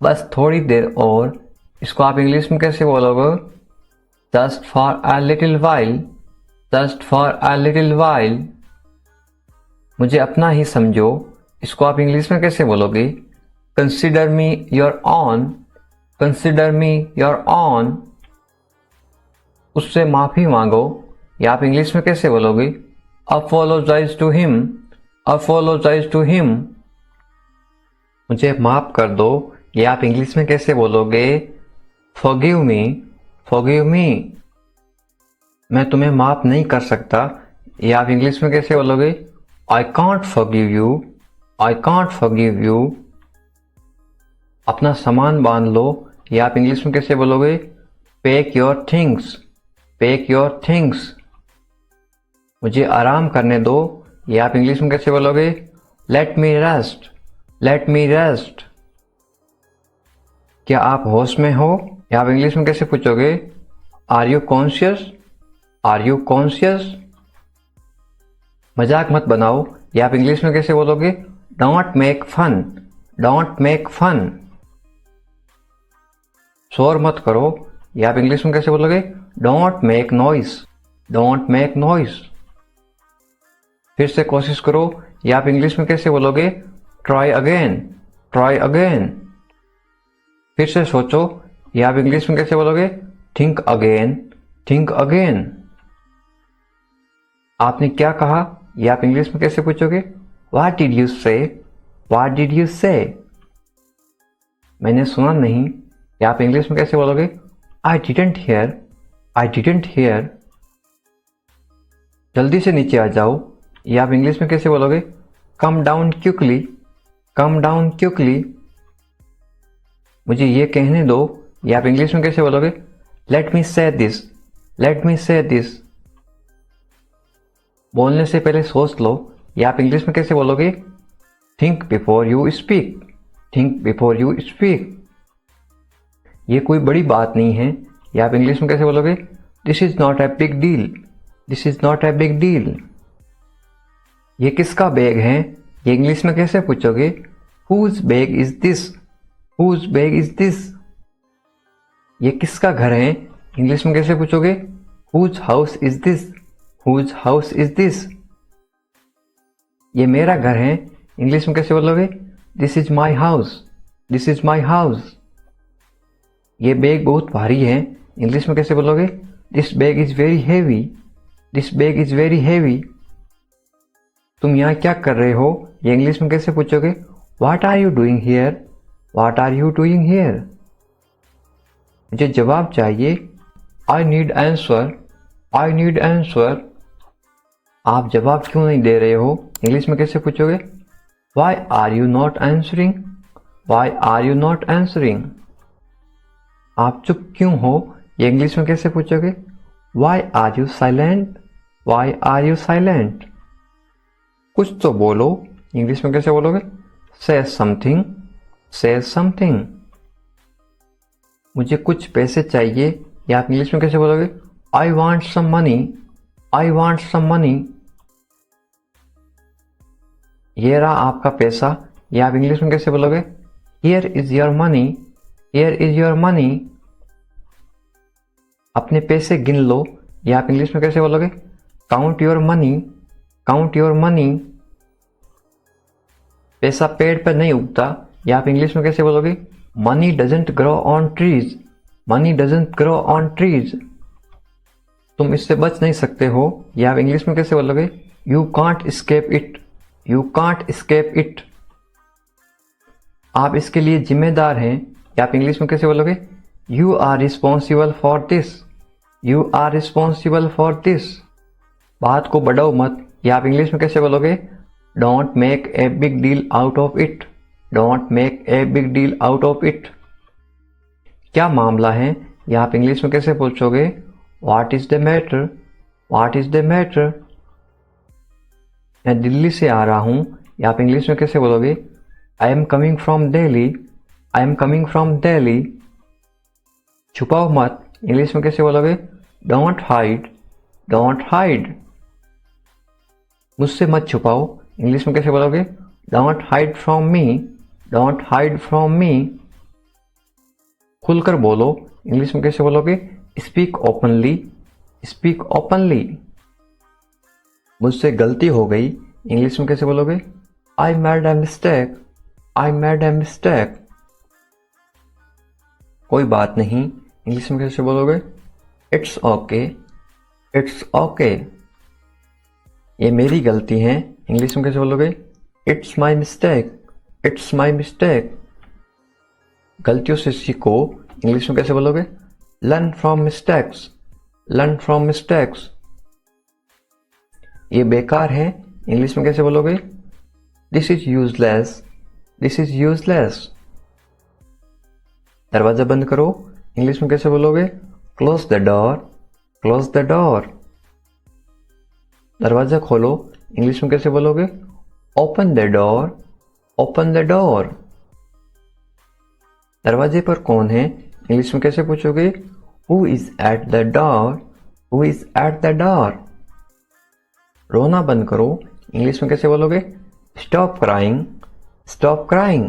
बस थोड़ी देर और, इसको आप इंग्लिश में कैसे बोलोगे just for a little while, just for a little while. मुझे अपना ही समझो, इसको आप इंग्लिश में कैसे बोलोगे? Consider me your own, consider me your own. उससे माफी मांगो, या आप इंग्लिश में कैसे बोलोगे? Apologise to him, apologise to him. मुझे माफ कर दो, या आप इंग्लिश में कैसे बोलोगे? Forgive me, forgive me. मैं तुम्हें माफ नहीं कर सकता, या आप इंग्लिश में कैसे बोलोगे? I can't forgive you, I can't forgive you. अपना सामान बांध लो, या आप इंग्लिश में कैसे बोलोगे? Pack your things, pack your things. मुझे आराम करने दो, या आप इंग्लिश में कैसे बोलोगे? लेट मी रेस्ट, लेट मी रेस्ट। क्या आप होश में हो, या आप इंग्लिश में कैसे पूछोगे? Are you conscious, are you conscious. मजाक मत बनाओ, या आप इंग्लिश में कैसे बोलोगे? Don't make fun, don't make fun. शोर मत करो, या आप इंग्लिश में कैसे बोलोगे? Don't make noise, don't make noise. फिर से कोशिश करो, या आप इंग्लिश में कैसे बोलोगे? Try again, try again. फिर से सोचो, या आप इंग्लिश में कैसे बोलोगे? Think again, think again. आपने क्या कहा, या आप इंग्लिश में कैसे पूछोगे? व्हाट डिड यू से, व्हाट डिड यू से। मैंने सुना नहीं, या आप इंग्लिश में कैसे बोलोगे? I didn't here, I didn't here. जल्दी से नीचे आ जाओ, या आप इंग्लिश में कैसे बोलोगे? Come down quickly, come down quickly. मुझे ये कहने दो, या आप इंग्लिश में कैसे बोलोगे? लेट मी से दिस, लेट मी से दिस। बोलने से पहले सोच लो, या आप इंग्लिश में कैसे बोलोगे? Think before you speak, think before you speak. ये कोई बड़ी बात नहीं है, या आप इंग्लिश में कैसे बोलोगे? This is not a big deal, this is not a big deal. ये किसका बैग है, ये इंग्लिश में कैसे पूछोगे? Whose bag is this, whose bag is this. ये किसका घर है, इंग्लिश में कैसे पूछोगे? Whose house is this, whose house is this. ये मेरा घर है, इंग्लिश में कैसे बोलोगे? This is my house, this is my house. ये बैग बहुत भारी है, इंग्लिश में कैसे बोलोगे? This bag is very heavy, this bag is very heavy. तुम यहाँ क्या कर रहे हो, ये इंग्लिश में कैसे पूछोगे? What are you doing here, what are you doing here. मुझे जवाब चाहिए, I need answer, I need answer. आप जवाब क्यों नहीं दे रहे हो, इंग्लिश में कैसे पूछोगे? Why are you not answering, why are you not answering. आप चुप क्यों हो, ये इंग्लिश में कैसे पूछोगे? Why are you silent, why are you silent. कुछ तो बोलो, इंग्लिश में कैसे बोलोगे? से समथिंग, से समथिंग। मुझे कुछ पैसे चाहिए, या आप इंग्लिश में कैसे बोलोगे? I want some money, I want some money. ये रहा आपका पैसा, या आप इंग्लिश में कैसे बोलोगे? Here is your money, here is your money. अपने पैसे गिन लो, या आप इंग्लिश में कैसे बोलोगे? Count your money, count your money. पैसा पेड़ पर नहीं उगता, या आप इंग्लिश में कैसे बोलोगे? Money doesn't grow on trees, money doesn't grow on trees. तुम इससे बच नहीं सकते हो, या आप इंग्लिश में कैसे बोलोगे? You can't escape it, you can't escape it. आप इसके लिए जिम्मेदार हैं, या आप इंग्लिश में कैसे बोलोगे? You are responsible for this, you are responsible for this. बात को बढ़ाओ मत, या आप इंग्लिश में कैसे बोलोगे? Don't make a big deal out of it, don't make a big deal out of it. क्या मामला है, या आप इंग्लिश में कैसे पूछोगे? What is the matter, what is the matter. मैं दिल्ली से आ रहा हूं, या आप इंग्लिश में कैसे बोलोगे? I am coming from Delhi, I am coming from Delhi. छुपाओ मत, इंग्लिश में कैसे बोलोगे? Don't hide, don't hide. मुझसे मत छुपाओ, इंग्लिश में कैसे बोलोगे? Don't hide from me, don't hide from me. खुलकर बोलो, इंग्लिश में कैसे बोलोगे? Speak openly, speak openly. मुझसे गलती हो गई, इंग्लिश में कैसे बोलोगे? I made a mistake. I made a mistake. कोई बात नहीं इंग्लिश में कैसे बोलोगे? It's okay. It's okay. ये मेरी गलती है इंग्लिश में कैसे बोलोगे? It's my mistake. It's my mistake. गलतियों से सीखो इंग्लिश में कैसे बोलोगे? Learn from mistakes. Learn from mistakes. ये बेकार है इंग्लिश में कैसे बोलोगे? This is useless. This is useless. दरवाजा बंद करो इंग्लिश में कैसे बोलोगे? Close the door. Close the door. दरवाजा खोलो इंग्लिश में कैसे बोलोगे? Open the door. Open the door. दरवाजे पर कौन है इंग्लिश में कैसे पूछोगे? Who is at the door? Who is at the door? रोना बंद करो इंग्लिश में कैसे बोलोगे? Stop crying. Stop crying.